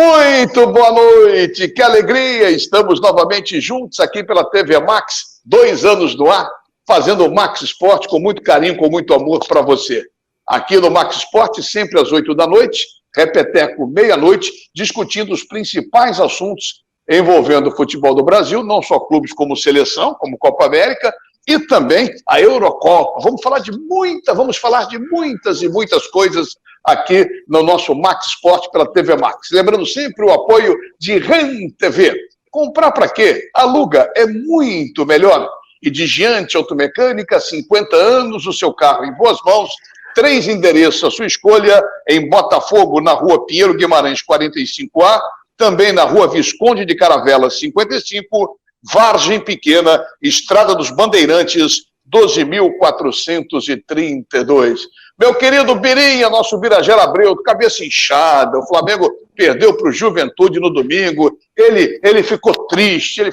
Muito boa noite, que alegria! Estamos novamente juntos aqui pela TV Max, 2 anos no ar, fazendo o Max Esporte com muito carinho, com muito amor para você. Aqui no Max Esporte, sempre às 8 da noite, repeteco meia-noite, discutindo os principais assuntos envolvendo o futebol do Brasil, não só clubes como seleção, como Copa América, e também a Eurocopa. Vamos falar de muitas e muitas coisas aqui no nosso Max Esporte pela TV Max. Lembrando sempre o apoio de REN TV. Comprar para quê? Aluga, é muito melhor. E de Giante Automecânica, 50 anos, o seu carro em boas mãos. 3 endereços à sua escolha, em Botafogo, na rua Pinheiro Guimarães, 45A, também na rua Visconde de Caravelas, 55, Vargem Pequena, Estrada dos Bandeirantes, 12.432. Meu querido Birinha, nosso Birajela Abreu, cabeça inchada, o Flamengo perdeu para o Juventude no domingo, ele ficou triste, ele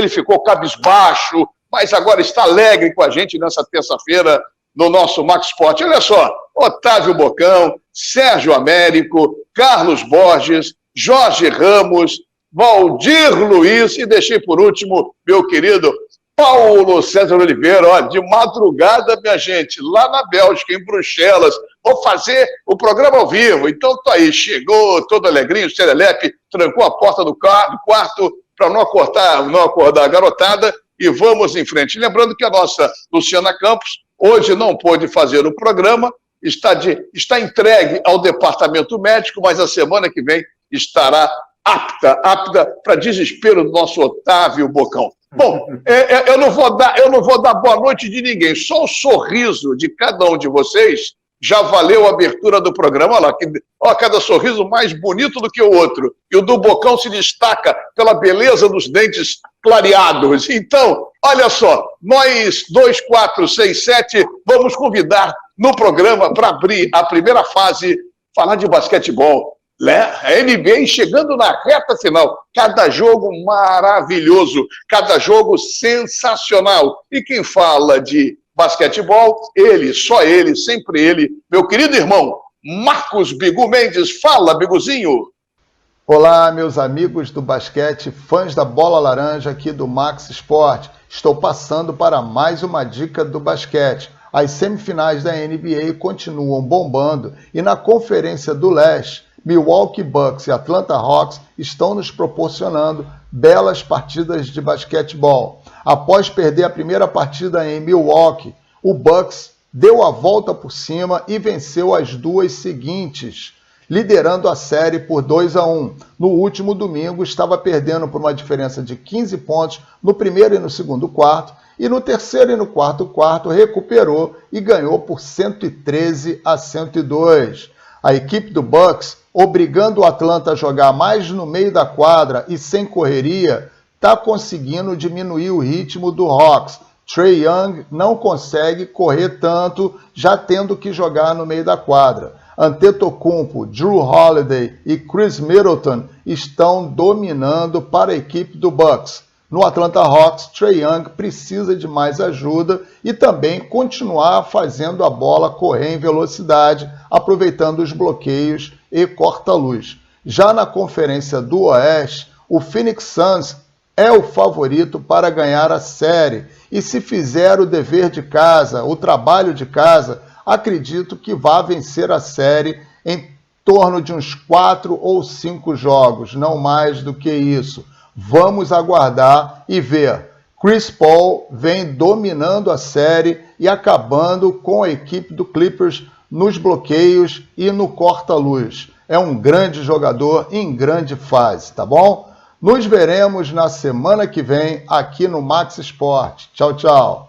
ficou cabisbaixo, mas agora está alegre com a gente nessa terça-feira no nosso Max Sport. Olha só, Otávio Bocão, Sérgio Américo, Carlos Borges, Jorge Ramos, Valdir Luiz e deixei por último, meu querido Paulo César Oliveira, ó, de madrugada, minha gente, lá na Bélgica, em Bruxelas, vou fazer o programa ao vivo. Então, tô aí, chegou todo alegrinho, serelepe, trancou a porta do quarto para não acordar a garotada e vamos em frente. Lembrando que a nossa Luciana Campos hoje não pôde fazer o programa, está entregue ao departamento médico, mas a semana que vem estará apta para desespero do nosso Otávio Bocão. Bom, eu não vou dar boa noite de ninguém, só o sorriso de cada um de vocês já valeu a abertura do programa. Olha lá, cada sorriso mais bonito do que o outro. E o do Bocão se destaca pela beleza dos dentes clareados. Então, olha só, nós 2, 4, 6, 7 vamos convidar no programa para abrir a primeira fase, falar de basquetebol. A NBA chegando na reta final, cada jogo maravilhoso, cada jogo sensacional. E quem fala de basquetebol, só ele, sempre ele, meu querido irmão, Marcos Bigu Mendes. Fala, Biguzinho! Olá, meus amigos do basquete, fãs da bola laranja aqui do Max Sport. Estou passando para mais uma dica do basquete. As semifinais da NBA continuam bombando e na Conferência do Leste, Milwaukee Bucks e Atlanta Hawks estão nos proporcionando belas partidas de basquetebol. Após perder a primeira partida em Milwaukee, o Bucks deu a volta por cima e venceu as 2 seguintes, liderando a série por 2-1. No último domingo, estava perdendo por uma diferença de 15 pontos no primeiro e no segundo quarto, e no terceiro e no quarto recuperou e ganhou por 113-102. A equipe do Bucks, obrigando o Atlanta a jogar mais no meio da quadra e sem correria, está conseguindo diminuir o ritmo do Hawks. Trae Young não consegue correr tanto, já tendo que jogar no meio da quadra. Antetokounmpo, Jrue Holiday e Chris Middleton estão dominando para a equipe do Bucks. No Atlanta Hawks, Trae Young precisa de mais ajuda e também continuar fazendo a bola correr em velocidade, aproveitando os bloqueios e corta-luz. Já na Conferência do Oeste, o Phoenix Suns é o favorito para ganhar a série e se fizer o dever de casa, o trabalho de casa, acredito que vai vencer a série em torno de uns 4 ou 5 jogos, não mais do que isso. Vamos aguardar e ver. Chris Paul vem dominando a série e acabando com a equipe do Clippers nos bloqueios e no corta-luz. É um grande jogador em grande fase, tá bom? Nos veremos na semana que vem aqui no Max Sport. Tchau, tchau.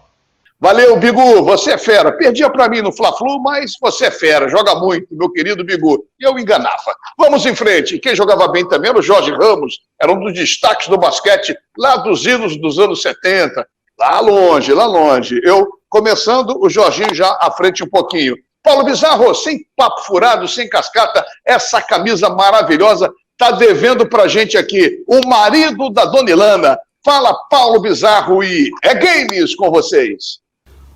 Valeu, Bigu, você é fera. Perdia para mim no Fla-Flu, mas você é fera, joga muito, meu querido Bigu. E eu enganava. Vamos em frente. Quem jogava bem também era o Jorge Ramos, era um dos destaques do basquete lá dos idos dos anos 70. Lá longe. Eu começando, o Jorginho já à frente um pouquinho. Paulo Bizarro, sem papo furado, sem cascata, essa camisa maravilhosa tá devendo pra gente aqui. O marido da Dona Ilana. Fala, Paulo Bizarro, e é games com vocês.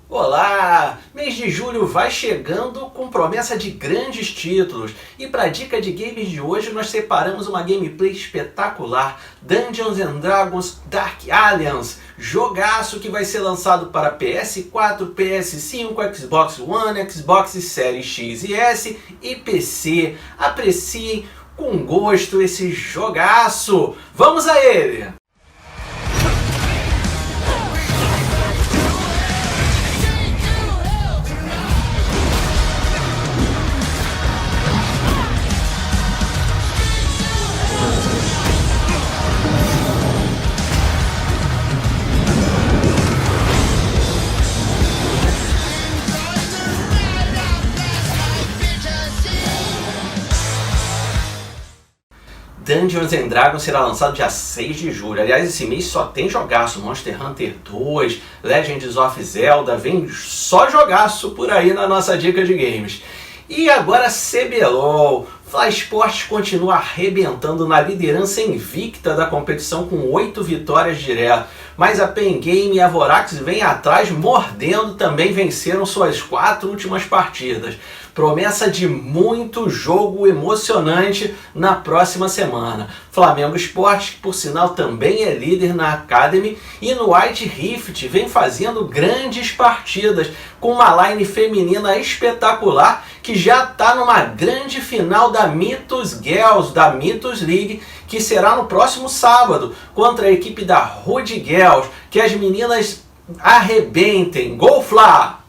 Olá! Mês de julho vai chegando com promessa de grandes títulos. E para a dica de games de hoje nós separamos uma gameplay espetacular, Dungeons and Dragons Dark Alliance, jogaço que vai ser lançado para PS4, PS5, Xbox One, Xbox Series X e S e PC. Apreciem com gosto esse jogaço! Vamos a ele! Dungeons and Dragons será lançado dia 6 de julho. Aliás, esse mês só tem jogaço. Monster Hunter 2, Legends of Zelda, vem só jogaço por aí na nossa dica de games. E agora CBLOL. Fly Sports continua arrebentando na liderança invicta da competição com 8 vitórias direto. Mas a Pen Game e a Vorax vêm atrás mordendo, também venceram suas 4 últimas partidas. Promessa de muito jogo emocionante na próxima semana. Flamengo Sport, que por sinal também é líder na Academy, e no White Rift vem fazendo grandes partidas, com uma line feminina espetacular que já está numa grande final da Mythos Girls, da Mythos League, que será no próximo sábado, contra a equipe da Rude Girls. Que as meninas arrebentem. Go Fla!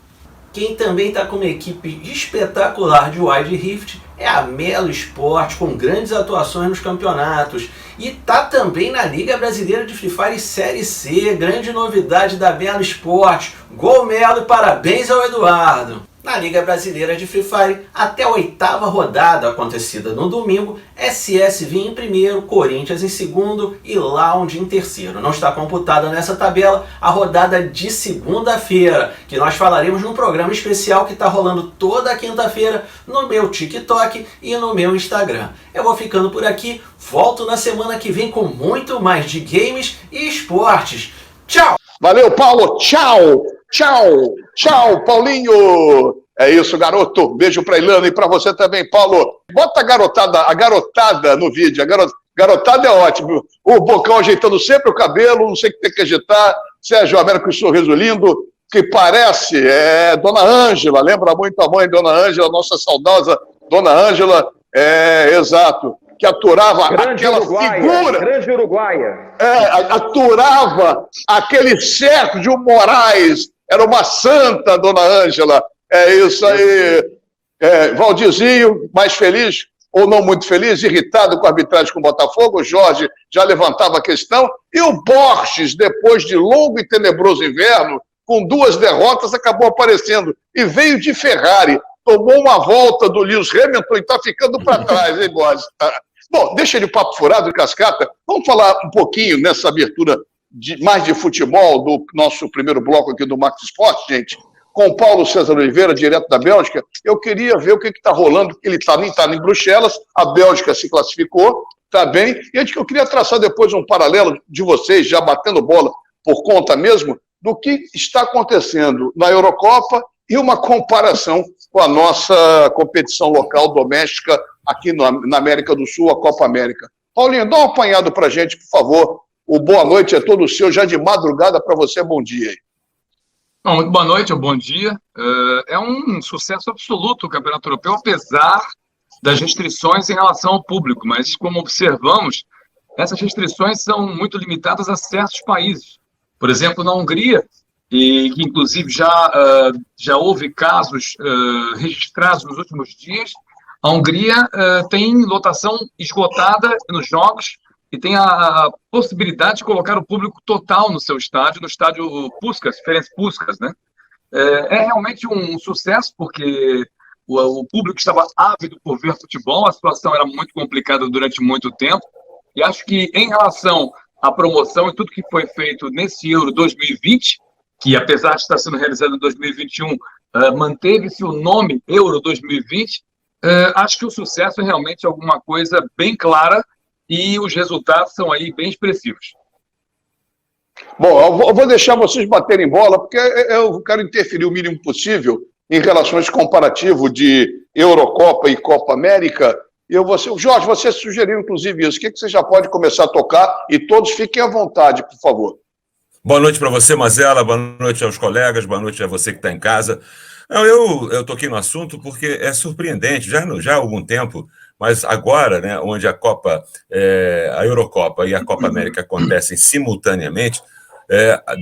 Quem também está com uma equipe espetacular de Wild Rift é a Melo Sport, com grandes atuações nos campeonatos. E está também na Liga Brasileira de Free Fire Série C, grande novidade da Melo Sport. Gol Melo e parabéns ao Eduardo! Na Liga Brasileira de Free Fire, até a 8ª rodada, acontecida no domingo, SS vinha em primeiro, Corinthians em segundo e Lounge em terceiro. Não está computada nessa tabela a rodada de segunda-feira, que nós falaremos num programa especial que está rolando toda quinta-feira no meu TikTok e no meu Instagram. Eu vou ficando por aqui, volto na semana que vem com muito mais de games e esportes. Tchau! Valeu, Paulo. Tchau. Tchau. Tchau, Paulinho. É isso, garoto. Beijo pra Ilana e pra você também, Paulo. Bota a garotada no vídeo. A garotada é ótimo. O Bocão ajeitando sempre o cabelo, não sei o que tem que agitar. Sérgio Américo com um sorriso lindo, que parece Dona Ângela. Lembra muito a mãe, Dona Ângela, nossa saudosa Dona Ângela. Exato. Que aturava aquela figura. Grande Uruguaia. Aturava aquele Sérgio Moraes. Era uma santa, Dona Ângela. É isso aí. Valdizinho, mais feliz ou não muito feliz, irritado com a arbitragem com o Botafogo. O Jorge já levantava a questão. E o Borges, depois de longo e tenebroso inverno, com 2 derrotas, acabou aparecendo. E veio de Ferrari. Tomou uma volta do Lewis Hamilton e está ficando para trás, hein, Borges? Bom, deixa de papo furado e cascata. Vamos falar um pouquinho nessa abertura mais de futebol do nosso primeiro bloco aqui do Max Esporte, gente, com o Paulo César Oliveira, direto da Bélgica. Eu queria ver o que está rolando. Ele está em Bruxelas, a Bélgica se classificou, está bem. E eu queria traçar depois um paralelo de vocês, já batendo bola por conta mesmo, do que está acontecendo na Eurocopa e uma comparação com a nossa competição local doméstica aqui na América do Sul, a Copa América. Paulinho, dá um apanhado para a gente, por favor. O boa noite é todo seu, já de madrugada para você, bom dia aí. Muito boa noite, ou bom dia. É um sucesso absoluto o Campeonato Europeu, apesar das restrições em relação ao público, mas como observamos, essas restrições são muito limitadas a certos países. Por exemplo, na Hungria, e que inclusive já houve casos registrados nos últimos dias, a Hungria tem lotação esgotada nos jogos e tem a possibilidade de colocar o público total no seu estádio, no estádio Puskás, Ferenc Puskás, né? É realmente um sucesso, porque o público estava ávido por ver futebol, a situação era muito complicada durante muito tempo, e acho que em relação à promoção e tudo que foi feito nesse Euro 2020, que apesar de estar sendo realizado em 2021, manteve-se o nome Euro 2020, acho que o sucesso é realmente alguma coisa bem clara e os resultados são aí bem expressivos. Bom, eu vou deixar vocês baterem bola, porque eu quero interferir o mínimo possível em relações comparativo de Eurocopa e Copa América. Jorge, você sugeriu inclusive isso. O que você já pode começar a tocar? E todos fiquem à vontade, por favor. Boa noite para você, Mazela. Boa noite aos colegas. Boa noite a você que está em casa. Eu toquei no assunto porque é surpreendente, já há algum tempo, mas agora, né, onde a Eurocopa e a Copa América acontecem simultaneamente,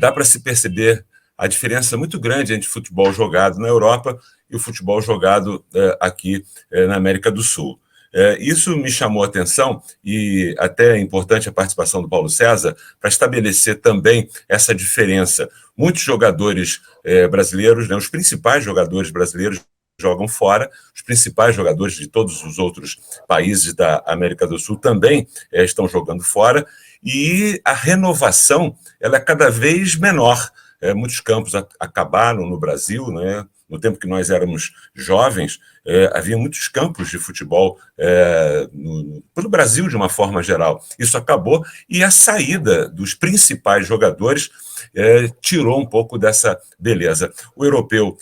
dá para se perceber a diferença muito grande entre o futebol jogado na Europa e o futebol jogado aqui na América do Sul. Isso me chamou a atenção e até é importante a participação do Paulo César para estabelecer também essa diferença. Muitos jogadores brasileiros, né, os principais jogadores brasileiros jogam fora, os principais jogadores de todos os outros países da América do Sul também estão jogando fora, e a renovação ela é cada vez menor. Muitos campos acabaram no Brasil, né? No tempo que nós éramos jovens, havia muitos campos de futebol pelo Brasil de uma forma geral. Isso acabou e a saída dos principais jogadores tirou um pouco dessa beleza. O europeu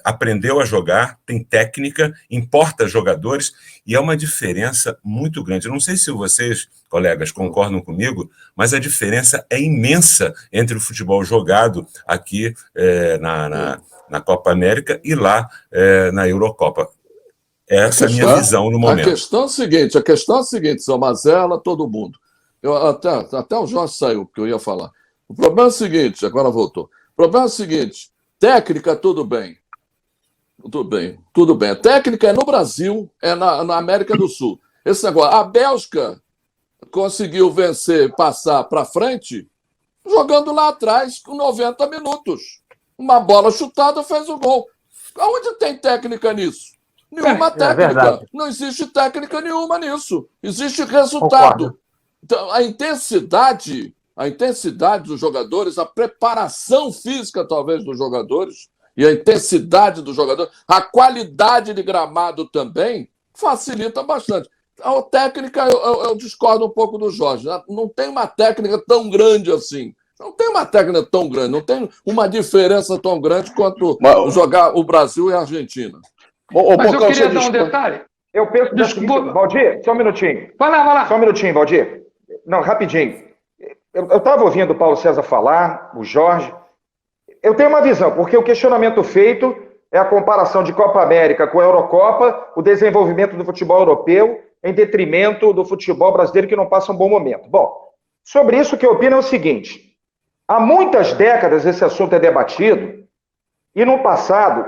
aprendeu a jogar, tem técnica, importa jogadores e é uma diferença muito grande. Eu não sei se vocês, colegas, concordam comigo, mas a diferença é imensa entre o futebol jogado aqui na Copa América e lá na Eurocopa. Essa é a minha visão no momento. A questão é a seguinte, seu Mazela, todo mundo. Até o Jorge saiu, porque eu ia falar. O problema é o seguinte, agora voltou. O problema é o seguinte, técnica, tudo bem. Tudo bem. A técnica é no Brasil, é na América do Sul. Esse negócio, a Bélgica conseguiu vencer, passar para frente, jogando lá atrás com 90 minutos. Uma bola chutada fez o gol. Aonde tem técnica nisso? Nenhuma técnica. Não existe técnica nenhuma nisso. Existe resultado. Concordo. Então, a intensidade dos jogadores, a preparação física, talvez, dos jogadores, e a intensidade dos jogadores, a qualidade de gramado também, facilita bastante. A técnica, eu discordo um pouco do Jorge. Não tem uma técnica tão grande assim. Não tem uma técnica tão grande, não tem uma diferença tão grande quanto jogar o Brasil e a Argentina. Mas eu queria dar um detalhe. Eu penso... Desculpa. Valdir, só um minutinho. Vai lá. Só um minutinho, Valdir. Não, rapidinho. Eu estava ouvindo o Paulo César falar, o Jorge. Eu tenho uma visão, porque o questionamento feito é a comparação de Copa América com a Eurocopa, o desenvolvimento do futebol europeu em detrimento do futebol brasileiro que não passa um bom momento. Bom, sobre isso o que eu opino é o seguinte. Há muitas décadas esse assunto é debatido e no passado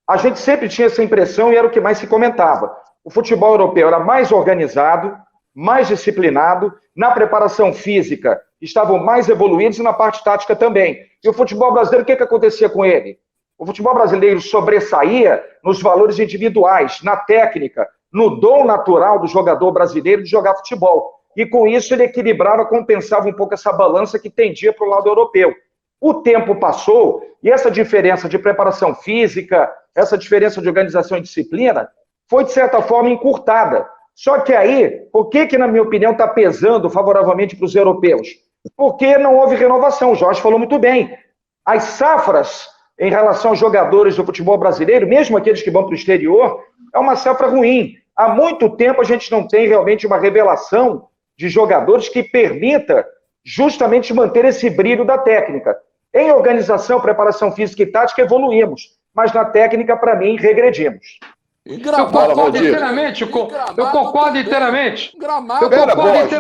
a gente sempre tinha essa impressão e era o que mais se comentava. O futebol europeu era mais organizado, mais disciplinado, na preparação física estavam mais evoluídos e na parte tática também. E o futebol brasileiro, o que acontecia com ele? O futebol brasileiro sobressaía nos valores individuais, na técnica, no dom natural do jogador brasileiro de jogar futebol. E com isso ele equilibrava, compensava um pouco essa balança que tendia para o lado europeu. O tempo passou e essa diferença de preparação física, essa diferença de organização e disciplina, foi de certa forma encurtada. Só que aí, o que na minha opinião está pesando favoravelmente para os europeus? Porque não houve renovação, o Jorge falou muito bem. As safras em relação aos jogadores do futebol brasileiro, mesmo aqueles que vão para o exterior, é uma safra ruim. Há muito tempo a gente não tem realmente uma revelação de jogadores que permita justamente manter esse brilho da técnica. Em organização, preparação física e tática, evoluímos. Mas na técnica, para mim, regredimos. Eu concordo inteiramente.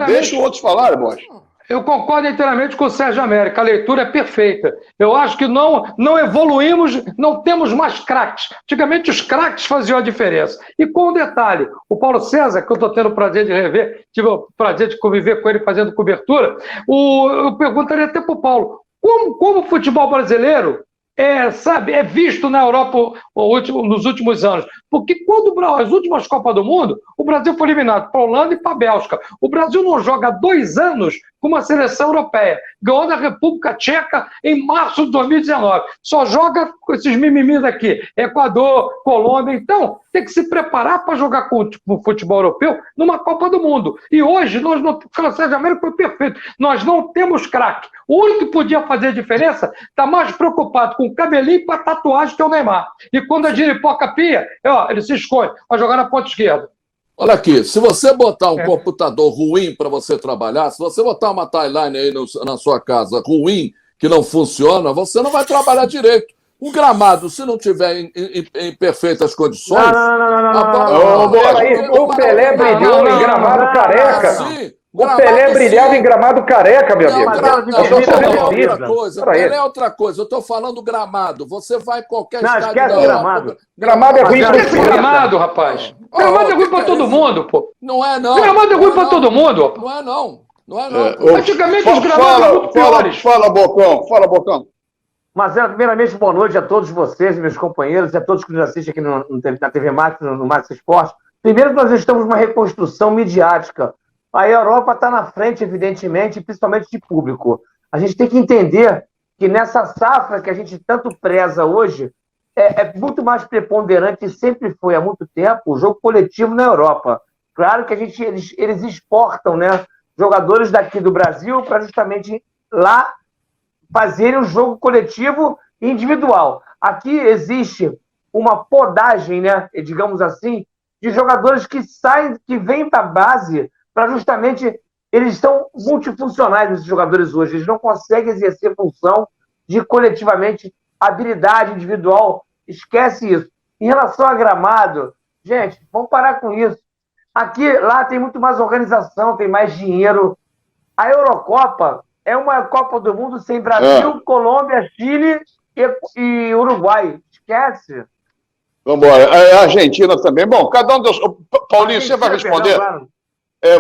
Deixa os outros falarem, Bosch. Eu concordo inteiramente com o Sérgio América. A leitura é perfeita. Eu acho que não evoluímos, não temos mais craques. Antigamente os craques faziam a diferença. E com um detalhe, o Paulo César, que eu estou tendo o prazer de rever, tive o prazer de conviver com ele fazendo cobertura, eu perguntaria até para o Paulo, como o futebol brasileiro é visto na Europa nos últimos anos. Porque quando as últimas Copas do Mundo, o Brasil foi eliminado para a Holanda e para a Bélgica. O Brasil não joga há 2 anos com uma seleção europeia. Ganhou da República Tcheca em março de 2019. Só joga com esses mimimis aqui. Equador, Colômbia. Então, tem que se preparar para jogar com o futebol europeu numa Copa do Mundo. E hoje, nós não... O francês de América foi perfeito. Nós não temos craque. O único que podia fazer a diferença está mais preocupado com o cabelinho e com a tatuagem que é o Neymar. E quando a giripoca pia, ele se esconde para jogar na ponta esquerda. Olha aqui, se você botar um computador ruim para você trabalhar, se você botar uma timeline aí na sua casa ruim, que não funciona, você não vai trabalhar direito. O gramado, se não tiver em perfeitas condições... O Pelé brilhou em gramado careca. O Pelé brilhava em gramado careca, meu amigo. Pelé é outra coisa. Eu estou falando gramado. Você vai em qualquer estádio da Europa. Gramado. Gramado é ruim para o gramado, rapaz. Gramado é ruim para todo mundo, pô. Não é, não. Gramado é ruim para todo mundo. Não é, não. Não é, não. Antigamente os gramados eram muito piores. Fala, Bocão. Marcelo, primeiramente, boa noite a todos vocês, meus companheiros, e a todos que nos assistem aqui na TV Max, no Max Esporte. Primeiro, nós estamos numa reconstrução midiática. A Europa está na frente, evidentemente, principalmente de público. A gente tem que entender que nessa safra que a gente tanto preza hoje, é muito mais preponderante, e sempre foi há muito tempo, o jogo coletivo na Europa. Claro que eles exportam, né, jogadores daqui do Brasil para justamente lá fazerem um jogo coletivo e individual. Aqui existe uma podagem, né, digamos assim, de jogadores que saem, que vêm da base para justamente... Eles estão multifuncionais, esses jogadores hoje. Eles não conseguem exercer função de, coletivamente, habilidade individual. Esquece isso. Em relação a gramado, gente, vamos parar com isso. Lá tem muito mais organização, tem mais dinheiro. A Eurocopa é uma Copa do Mundo sem Brasil, Colômbia, Chile e Uruguai. Esquece. Vamos embora. A Argentina também. Bom, cada um... Paulinho, você vai responder? Claro.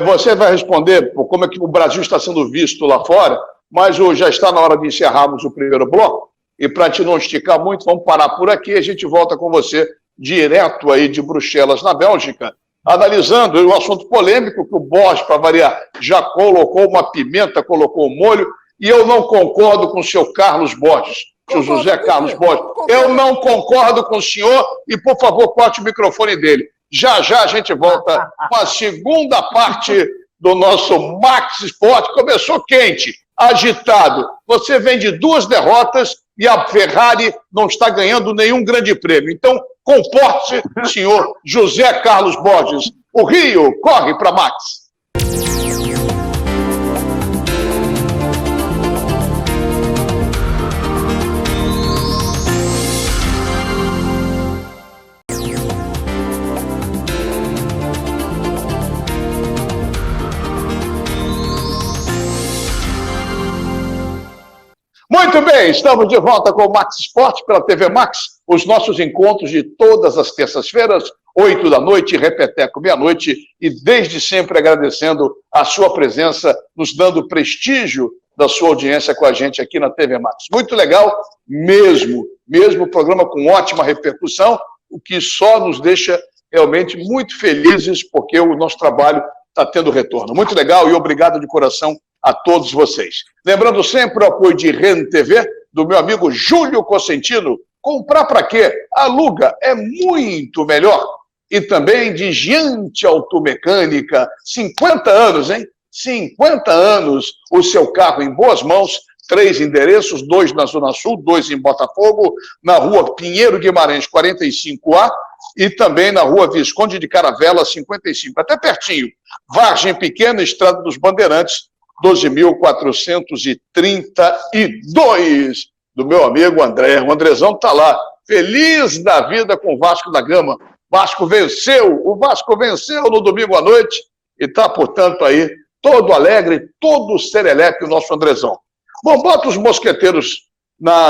Você vai responder como é que o Brasil está sendo visto lá fora, mas já está na hora de encerrarmos o primeiro bloco. E para te não esticar muito, vamos parar por aqui. A gente volta com você direto aí de Bruxelas, na Bélgica, analisando um assunto polêmico que o Borges, para variar, já colocou uma pimenta, colocou um molho, e eu não concordo com o seu Carlos Borges, seu José Carlos Borges. Eu não concordo com o senhor e, por favor, corte o microfone dele. Já já a gente volta com a segunda parte do nosso Max Esporte. Começou quente, agitado. Você vem de 2 derrotas e a Ferrari não está ganhando nenhum grande prêmio. Então, comporte-se, senhor José Carlos Borges. O Rio corre para Max. Muito bem, estamos de volta com o Max Esporte pela TV Max. Os nossos encontros de todas as terças-feiras, 8 da noite, repeteco meia-noite, e desde sempre agradecendo a sua presença, nos dando prestígio da sua audiência com a gente aqui na TV Max. Muito legal mesmo programa com ótima repercussão, o que só nos deixa realmente muito felizes, porque o nosso trabalho está tendo retorno. Muito legal e obrigado de coração a todos vocês. Lembrando sempre o apoio de REN TV, do meu amigo Júlio Cosentino. Comprar para quê? Aluga, é muito melhor. E também de Giante Automecânica, 50 anos, hein? 50 anos, o seu carro em boas mãos, 3 endereços, 2 na Zona Sul, 2 em Botafogo, na rua Pinheiro Guimarães, 45A, e também na rua Visconde de Caravela, 55, até pertinho. Vargem Pequena, Estrada dos Bandeirantes, 12.432, do meu amigo André. O Andrezão está lá, feliz da vida com o Vasco da Gama. Vasco venceu, o Vasco venceu no domingo à noite e está, portanto, aí todo alegre, todo serelepe, o nosso Andrezão. Bom, bota os mosqueteiros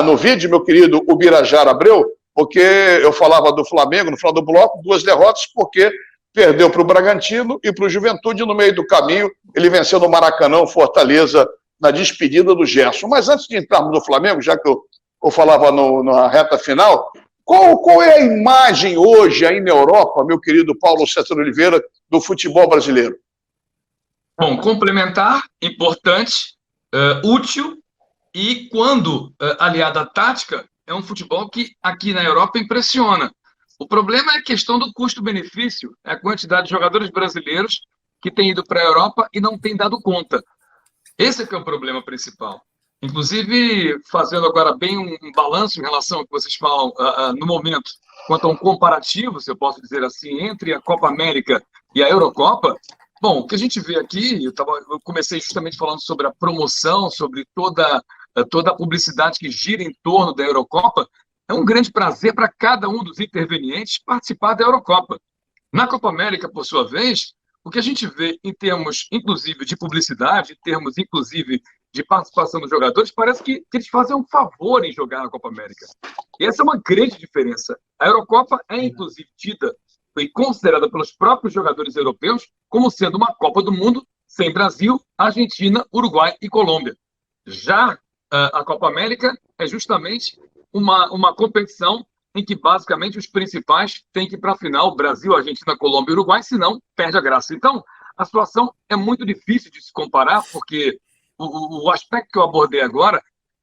no vídeo, meu querido Ubirajara Abreu, porque eu falava do Flamengo no final do bloco, 2 derrotas, porque perdeu para o Bragantino e para o Juventude no meio do caminho. Ele venceu no Maracanã, Fortaleza, na despedida do Gerson. Mas antes de entrarmos no Flamengo, já que eu falava na reta final, Qual é a imagem hoje aí na Europa, meu querido Paulo César Oliveira, do futebol brasileiro? Bom, complementar, importante, útil e, quando aliado à tática, é um futebol que aqui na Europa impressiona. O problema é a questão do custo-benefício, é a quantidade de jogadores brasileiros que têm ido para a Europa e não têm dado conta. Esse é que é o problema principal. Inclusive, fazendo agora bem um balanço em relação ao que vocês falam no momento, quanto a um comparativo, se eu posso dizer assim, entre a Copa América e a Eurocopa. Bom, o que a gente vê aqui, eu comecei justamente falando sobre a promoção, sobre toda a publicidade que gira em torno da Eurocopa. É um grande prazer para cada um dos intervenientes participar da Eurocopa. Na Copa América, por sua vez, o que a gente vê em termos, inclusive, de publicidade, em termos, inclusive, de participação dos jogadores, parece que eles fazem um favor em jogar na Copa América. E essa é uma grande diferença. A Eurocopa é, inclusive, tida e considerada pelos próprios jogadores europeus como sendo uma Copa do Mundo sem Brasil, Argentina, Uruguai e Colômbia. Já a Copa América é justamente uma competição em que, basicamente, os principais têm que ir para a final, Brasil, Argentina, Colômbia e Uruguai, senão perde a graça. Então, a situação é muito difícil de se comparar, porque o aspecto que eu abordei agora,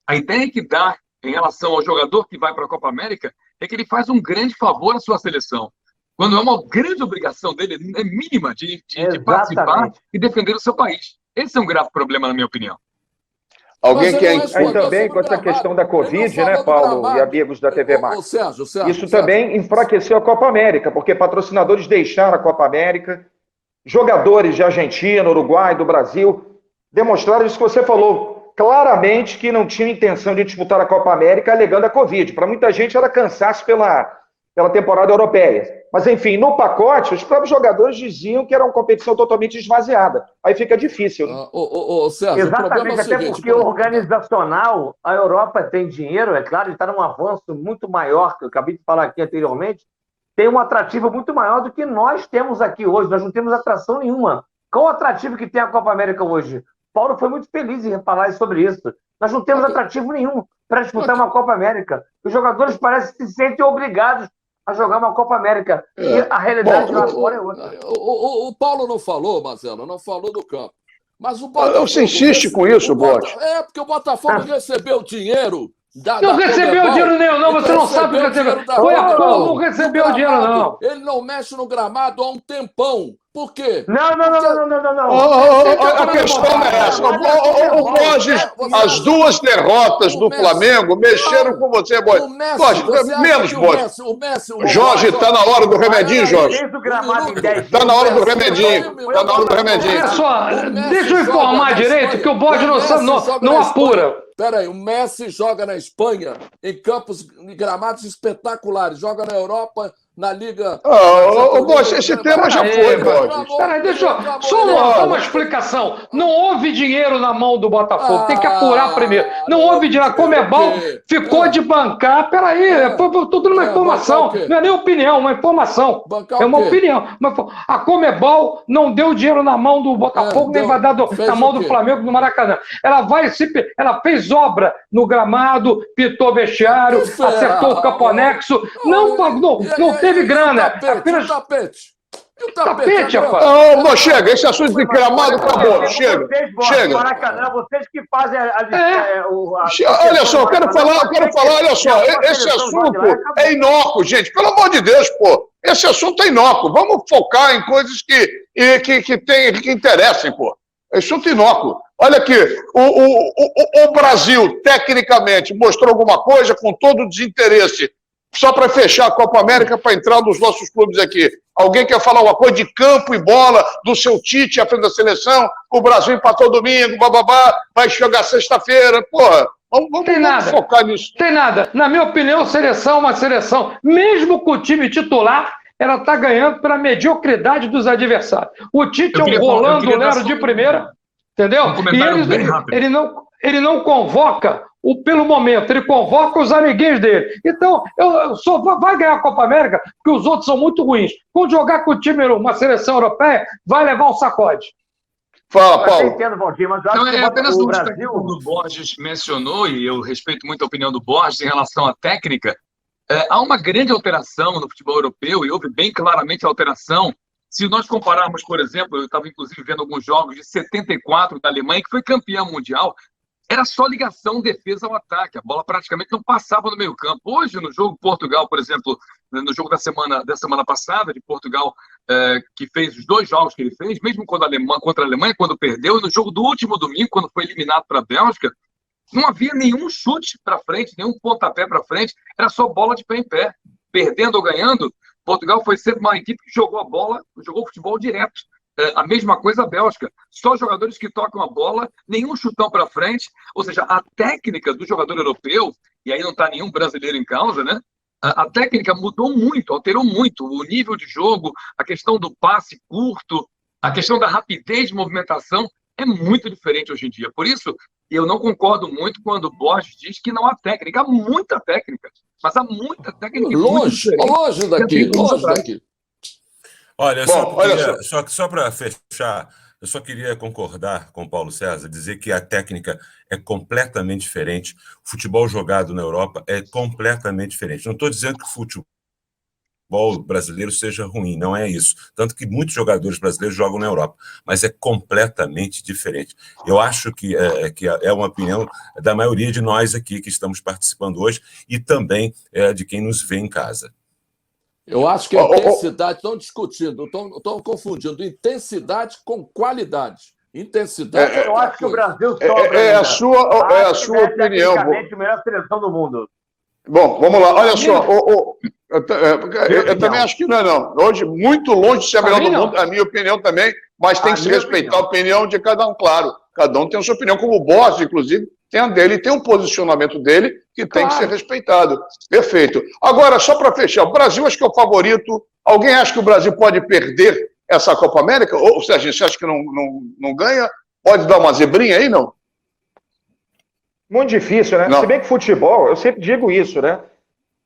a ideia que dá em relação ao jogador que vai para a Copa América é que ele faz um grande favor à sua seleção, quando é uma grande obrigação dele, é mínima, de participar e defender o seu país. Esse é um grave problema, na minha opinião. Alguém quer... Aí também, com essa questão da Covid, né, Paulo e amigos da TV Max? Sérgio, isso também enfraqueceu a Copa América, porque patrocinadores deixaram a Copa América, jogadores de Argentina, Uruguai, do Brasil, demonstraram isso que você falou, claramente que não tinham intenção de disputar a Copa América alegando a Covid. Para muita gente era cansaço pela temporada europeia. Mas, enfim, no pacote, os próprios jogadores diziam que era uma competição totalmente esvaziada. Aí fica difícil. Né? Sérgio, exatamente, até porque organizacional, a Europa tem dinheiro, é claro, está num avanço muito maior, que eu acabei de falar aqui anteriormente, tem um atrativo muito maior do que nós temos aqui hoje. Nós não temos atração nenhuma. Qual o atrativo que tem a Copa América hoje? Paulo foi muito feliz em falar sobre isso. Nós não temos atrativo nenhum para disputar uma Copa América. Os jogadores parecem que se sentem obrigados a jogar uma Copa América. E a realidade lá fora é outra. O Paulo não falou, Marcelo, não falou do campo. Mas o Botafogo... Você insiste com isso, Bote? É, porque o Botafogo recebeu dinheiro... Não recebeu dinheiro nenhum, não. Você não sabe o que recebeu. Foi a Paulo, não recebeu dinheiro, não. Ele não mexe no gramado há um tempão. Por quê? Não. A questão é essa. O Borges, as duas derrotas do Flamengo mexeram com você, Borges. Menos, Borges. Jorge, está na hora do remedinho, Jorge. Está na hora do remedinho. Está na hora do remedinho. Olha só, deixa eu informar direito que o Borges não apura. Peraí, o Messi joga na Espanha, em gramados espetaculares. Joga na Europa, na Liga... Borges, esse tema já foi, Borges. Peraí, deixa eu... Só uma explicação. Não houve dinheiro na mão do Botafogo. Tem que apurar primeiro. Não houve dinheiro. A Comebol ficou de bancar. Peraí, estou dando uma informação. Não é nem opinião, uma informação. É uma opinião. A Comebol não deu dinheiro na mão do Botafogo, nem vai dar na mão do Flamengo no Maracanã. Ela fez obra no gramado, pitou vestiário, acertou o campo anexo. Não teve grana. Apenas... Tapete, rapaz. Chega, esse assunto de gramado acabou. Chega. Maracanã, vocês que fazem olha só, eu quero falar, olha só, esse assunto é inócuo, gente. Pelo amor de Deus, pô. Esse assunto é inócuo. Vamos focar em coisas que interessem, pô. É assunto inócuo. Olha aqui, o Brasil, tecnicamente, mostrou alguma coisa com todo o desinteresse. Só para fechar a Copa América, para entrar nos nossos clubes aqui. Alguém quer falar uma coisa de campo e bola, do seu Tite à frente da seleção? O Brasil empatou domingo, vai chegar sexta-feira. Porra, vamos focar nisso. Tem nada. Na minha opinião, seleção é uma seleção. Mesmo com o time titular, ela está ganhando pela mediocridade dos adversários. O Tite é um Rolando Lero de primeira, entendeu? E ele não convoca, pelo momento, ele convoca os amiguinhos dele. Então, só vai ganhar a Copa América porque os outros são muito ruins. Quando jogar com o time, uma seleção europeia, vai levar um sacode. Fala, Paulo. Eu entendo, Valdir, mas eu acho Não, é apenas o um Brasil... aspecto que o Borges mencionou, e eu respeito muito a opinião do Borges em relação à técnica. há uma grande alteração no futebol europeu, e houve bem claramente a alteração. Se nós compararmos, por exemplo, eu estava inclusive vendo alguns jogos de 74 da Alemanha, que foi campeã mundial, era só ligação defesa ao ataque, a bola praticamente não passava no meio campo. Hoje, no jogo Portugal, por exemplo, no jogo da semana passada, de Portugal, que fez os 2 jogos que ele fez, mesmo contra a Alemanha, quando perdeu, e no jogo do último domingo, quando foi eliminado para a Bélgica, não havia nenhum chute para frente, nenhum pontapé para frente, era só bola de pé em pé. Perdendo ou ganhando, Portugal foi sempre uma equipe que jogou a bola, jogou futebol direto. A mesma coisa a Bélgica. Só jogadores que tocam a bola, nenhum chutão para frente. Ou seja, a técnica do jogador europeu, e aí não está nenhum brasileiro em causa, né? A técnica mudou muito, alterou muito. O nível de jogo, a questão do passe curto, a questão da rapidez de movimentação é muito diferente hoje em dia. Por isso, eu não concordo muito quando o Borges diz que não há técnica. Há muita técnica, mas há muita técnica. Longe daqui. Olha, Bom, só para fechar, eu só queria concordar com o Paulo César, dizer que a técnica é completamente diferente. O futebol jogado na Europa é completamente diferente. Não estou dizendo que o futebol brasileiro seja ruim, não é isso. Tanto que muitos jogadores brasileiros jogam na Europa, mas é completamente diferente. Eu acho que é uma opinião da maioria de nós aqui que estamos participando hoje e também de quem nos vê em casa. Eu acho que a intensidade, estão discutindo, estão confundindo intensidade com qualidade. Intensidade. Eu acho que o Brasil sobra. É a sua opinião. Tecnicamente, a melhor seleção do mundo. Bom, vamos lá. Olha só. Eu também acho que não é, não. Hoje, muito longe de ser a melhor do mundo, a minha opinião também, mas tem que se respeitar a opinião de cada um, claro. Cada um tem a sua opinião, como o Borges, inclusive, tem a dele, tem um posicionamento dele que tem que ser respeitado. Perfeito. Agora, só para fechar, o Brasil acho que é o favorito. Alguém acha que o Brasil pode perder essa Copa América? Ou seja, você acha que não ganha? Pode dar uma zebrinha aí, não? Muito difícil, né? Não. Se bem que futebol, eu sempre digo isso, né?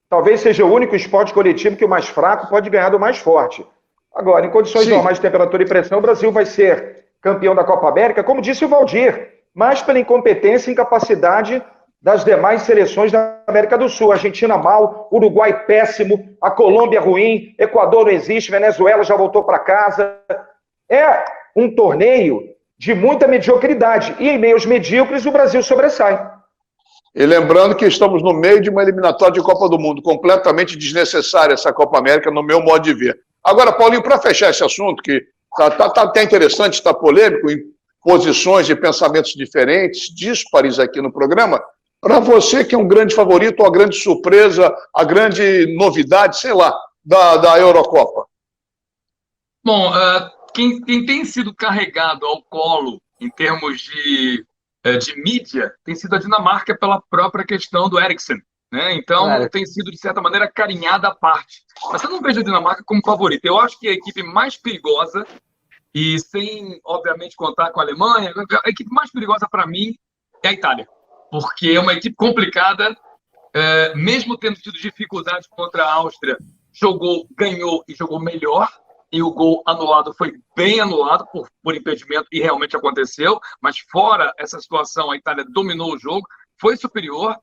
Talvez seja o único esporte coletivo que o mais fraco pode ganhar do mais forte. Agora, em condições normais de temperatura e pressão, o Brasil vai ser campeão da Copa América, como disse o Valdir, mas pela incompetência e incapacidade das demais seleções da América do Sul. Argentina mal, Uruguai péssimo, a Colômbia ruim, Equador não existe, Venezuela já voltou para casa. É um torneio de muita mediocridade. E em meio aos medíocres, o Brasil sobressai. E lembrando que estamos no meio de uma eliminatória de Copa do Mundo, completamente desnecessária essa Copa América, no meu modo de ver. Agora, Paulinho, para fechar esse assunto, que está até interessante, está polêmico, em posições e pensamentos diferentes, díspares aqui no programa, para você que é um grande favorito, ou a grande surpresa, a grande novidade, sei lá, da Eurocopa. Bom, quem tem sido carregado ao colo em termos de mídia tem sido a Dinamarca pela própria questão do Eriksen, né? Então tem sido, de certa maneira, carinhada à parte. Mas eu não vejo a Dinamarca como favorita. Eu acho que a equipe mais perigosa, e sem, obviamente, contar com a Alemanha, a equipe mais perigosa para mim é a Itália. Porque é uma equipe complicada, mesmo tendo tido dificuldade contra a Áustria, ganhou e jogou melhor. E o gol anulado foi bem anulado por impedimento, e realmente aconteceu. Mas fora essa situação, a Itália dominou o jogo, foi superior,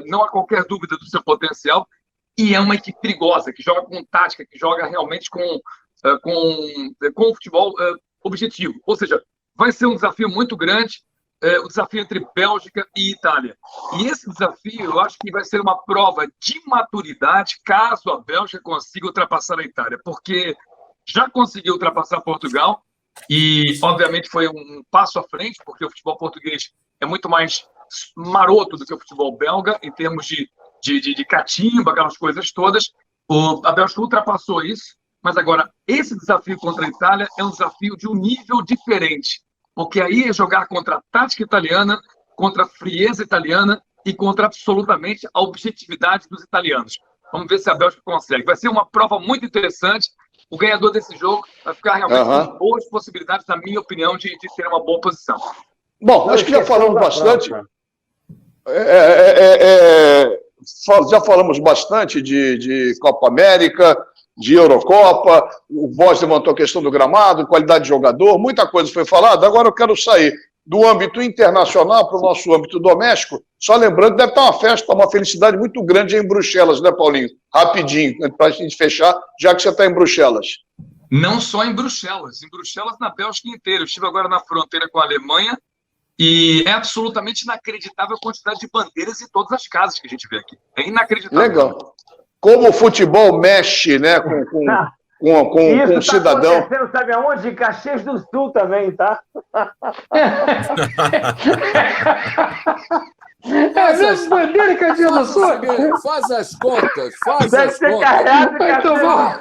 não há qualquer dúvida do seu potencial. E é uma equipe perigosa, que joga com tática, que joga realmente com o futebol objetivo. Ou seja, vai ser um desafio muito grande, o desafio entre Bélgica e Itália. E esse desafio, eu acho que vai ser uma prova de maturidade caso a Bélgica consiga ultrapassar a Itália, porque já conseguiu ultrapassar Portugal e, obviamente, foi um passo à frente, porque o futebol português é muito mais maroto do que o futebol belga, em termos de catimba, aquelas coisas todas. A Bélgica ultrapassou isso, mas agora esse desafio contra a Itália é um desafio de um nível diferente. Porque aí é jogar contra a tática italiana, contra a frieza italiana e contra absolutamente a objetividade dos italianos. Vamos ver se a Bélgica consegue. Vai ser uma prova muito interessante. O ganhador desse jogo vai ficar realmente com boas possibilidades, na minha opinião, de ter uma boa posição. Bom, acho que já falamos bastante. Já falamos bastante de Copa América, de Eurocopa, o Borges levantou a questão do gramado, qualidade de jogador, muita coisa foi falada. Agora eu quero sair do âmbito internacional para o nosso âmbito doméstico, só lembrando, deve estar uma festa, uma felicidade muito grande em Bruxelas, né, Paulinho? Rapidinho, para a gente fechar, já que você está em Bruxelas. Não só em Bruxelas, na Bélgica inteira. Eu estive agora na fronteira com a Alemanha e é absolutamente inacreditável a quantidade de bandeiras em todas as casas que a gente vê aqui. É inacreditável. Legal. Como o futebol mexe, né, com o cidadão. Isso tá sabe aonde? Em Caxias do Sul também, tá? As bandeiras que a gente lançou. Faz as contas, faz Deve as ser contas. carregado,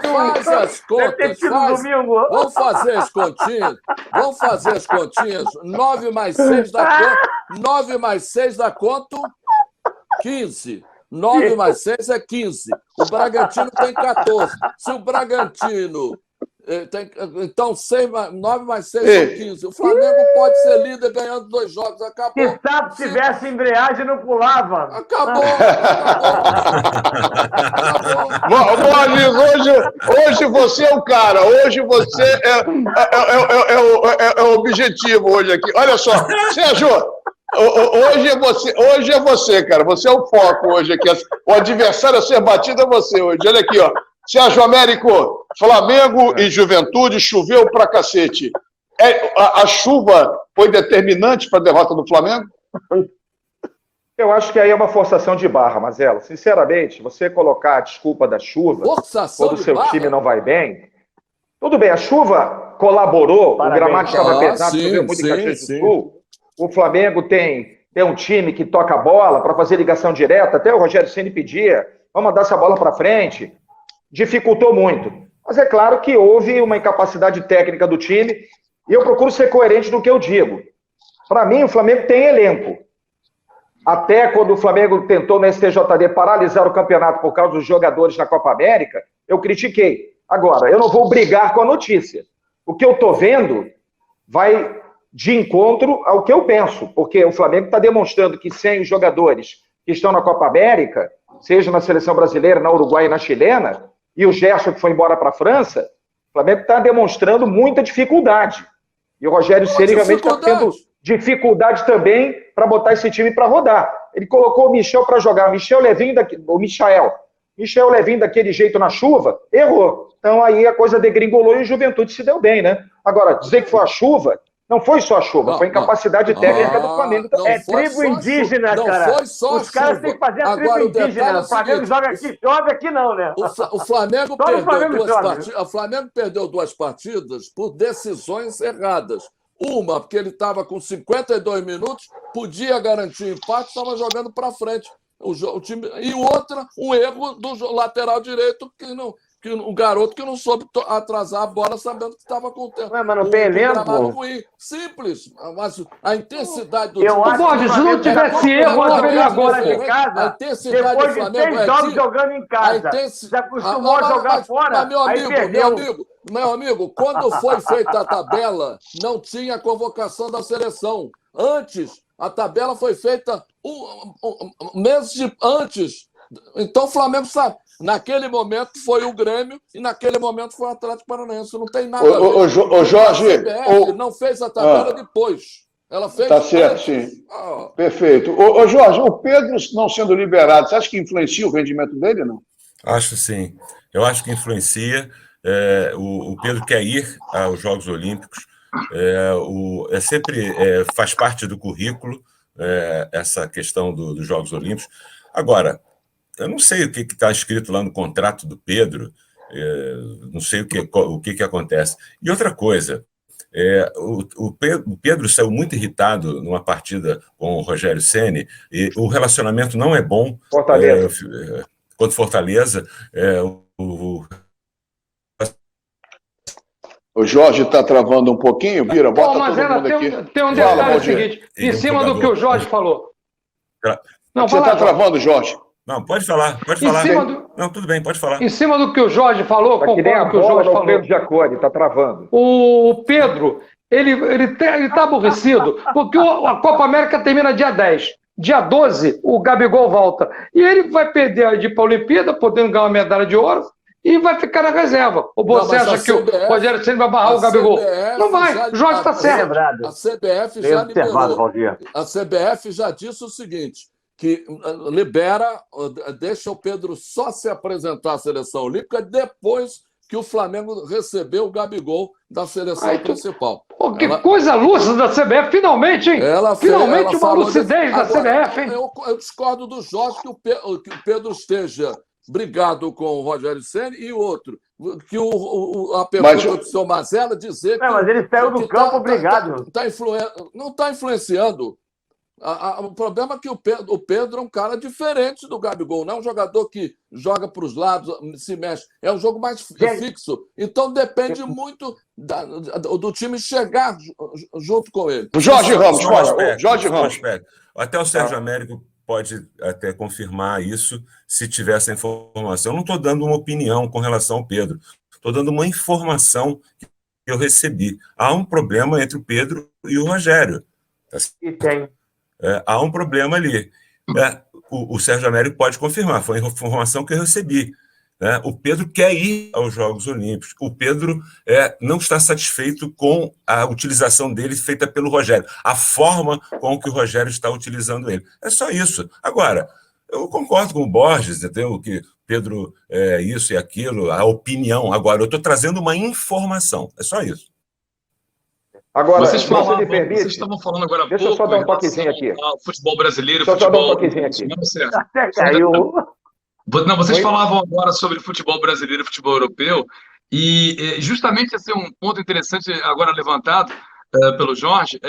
Faz as Deve ter contas, tido faz. domingo. Vamos fazer as continhas. 9 mais 6 dá quanto? 9 mais 6 dá quanto? 15. 9 mais 6 é 15. O Bragantino tem 14. Se o Bragantino tem. Então, 9 mais 6 são 15. O Flamengo pode ser líder ganhando 2 jogos. Acabou. Que sabe se tivesse embreagem, não pulava. Acabou. Hoje você é o cara. Hoje você é o objetivo hoje aqui. Olha só, Sérgio. Hoje é você, cara. Você é o foco hoje aqui. O adversário a ser batido é você hoje. Olha aqui, ó. Sérgio Américo, Flamengo e Juventude, choveu pra cacete. A chuva foi determinante para a derrota do Flamengo? Eu acho que aí é uma forçação de barra, Mazela. Sinceramente, você colocar a desculpa da chuva, quando o seu time não vai bem. Tudo bem, a chuva colaborou, o gramado estava pesado, choveu muito em Caxias do Sul. O Flamengo tem um time que toca a bola para fazer ligação direta. Até o Rogério Ceni pedia, vamos mandar essa bola para frente. Dificultou muito. Mas é claro que houve uma incapacidade técnica do time e eu procuro ser coerente no que eu digo. Para mim, o Flamengo tem elenco. Até quando o Flamengo tentou na STJD paralisar o campeonato por causa dos jogadores na Copa América, eu critiquei. Agora, eu não vou brigar com a notícia. O que eu estou vendo vai de encontro ao que eu penso, porque o Flamengo está demonstrando que sem os jogadores que estão na Copa América, seja na seleção brasileira, na Uruguai e na chilena, e o Gerson que foi embora para a França, o Flamengo está demonstrando muita dificuldade. E o Rogério Ceni realmente está tendo dificuldade também para botar esse time para rodar. Ele colocou o Michel para jogar. Michel Levin daquele jeito na chuva, errou. Então aí a coisa degringolou e o Juventude se deu bem, né? Agora, dizer que foi a chuva, não foi só a chuva, foi a incapacidade técnica do Flamengo também. É tribo indígena, cara. Não foi só Os caras têm que fazer a tribo indígena. O Flamengo joga aqui, chove aqui não, né? O Flamengo perdeu 2 partidas por decisões erradas. Uma, porque ele estava com 52 minutos, podia garantir o empate, estava jogando para frente. O time, e outra, um erro do lateral direito, que o garoto que não soube atrasar a bola sabendo que estava com o tempo. Mas não tem elenco? Ruim. Simples. Mas a intensidade do time... se não tivesse erro, eu veria agora de casa. A intensidade do Flamengo é 6 jogos jogando em casa. Se acostumou a jogar fora, aí perdeu. Meu amigo, quando foi feita a tabela, não tinha convocação da seleção. Antes, a tabela foi feita meses antes. Então o Flamengo sabe. Naquele momento foi o Grêmio e naquele momento foi o Atlético Paranaense. Não tem nada a ver. Ô Jorge... A CBF não fez a tabela depois. Ela fez tá certo, sim. Perfeito. Ô Jorge, o Pedro não sendo liberado, você acha que influencia o rendimento dele ou não? Acho sim. Eu acho que influencia. O Pedro quer ir aos Jogos Olímpicos. Sempre faz parte do currículo essa questão dos Jogos Olímpicos. Agora, eu não sei o que está escrito lá no contrato do Pedro, não sei o que acontece. E outra coisa, o Pedro saiu muito irritado numa partida com o Rogério Ceni, e o relacionamento não é bom. Fortaleza. Contra Fortaleza. O Jorge está travando um pouquinho, Bira, bota todo mundo aqui. Tem um detalhe seguinte, em cima do que o Jorge falou. Você está travando, Jorge? Não, pode falar. Não, tudo bem, pode falar. Em cima do que o Jorge falou, concordo com o que o Jorge falou. Pedro Giacone, está travando. O Pedro, ele está aborrecido, porque a Copa América termina dia 10. Dia 12, o Gabigol volta. E ele vai perder a Olimpíada, podendo ganhar uma medalha de ouro, e vai ficar na reserva. Ou você acha que o Rogério Ceni vai barrar o Gabigol? Não vai, o Jorge está certo. A CBF já liberou. A CBF já disse o seguinte, que libera, deixa o Pedro só se apresentar à seleção olímpica depois que o Flamengo recebeu o Gabigol da seleção principal. Pô, que coisa lúcida da CBF, finalmente, hein? Finalmente uma lucidez da CBF, hein? Eu discordo do Jorge que o Pedro esteja brigado com o Rogério Ceni e o outro, que a pergunta do senhor Mazella dizer que... mas ele saiu do campo obrigado. Não está influenciando. O problema é que o Pedro é um cara diferente do Gabigol, não é um jogador que joga para os lados, se mexe, é um jogo mais fixo. Então depende muito do time chegar junto com ele. Jorge Ramos, Jorge Ramos. Até o Sérgio Américo pode até confirmar isso se tiver essa informação. Eu não estou dando uma opinião com relação ao Pedro, estou dando uma informação que eu recebi. Há um problema entre o Pedro e o Rogério. E tem. Há um problema ali. O Sérgio Américo pode confirmar, foi a informação que eu recebi. O Pedro quer ir aos Jogos Olímpicos. O Pedro não está satisfeito com a utilização dele feita pelo Rogério, a forma com que o Rogério está utilizando ele. É só isso. Agora, eu concordo com o Borges, entendeu? Que Pedro é isso e aquilo, a opinião. Agora, eu estou trazendo uma informação. É só isso. Agora, vocês estavam falando agora há pouco. Deixa eu só dar um toquezinho aqui. Futebol brasileiro, Deixa eu só dar um toquezinho aqui. Até caiu. Não, vocês falavam agora sobre futebol brasileiro e futebol europeu, e justamente esse é um ponto interessante agora levantado pelo Jorge,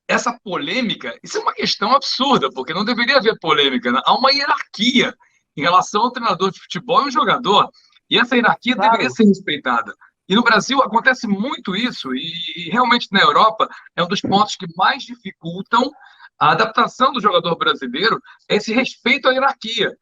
essa polêmica, isso é uma questão absurda, porque não deveria haver polêmica, né? Há uma hierarquia em relação ao treinador de futebol e ao jogador, e essa hierarquia deveria ser respeitada. E no Brasil acontece muito isso, e realmente na Europa é um dos pontos que mais dificultam a adaptação do jogador brasileiro, é esse respeito à hierarquia.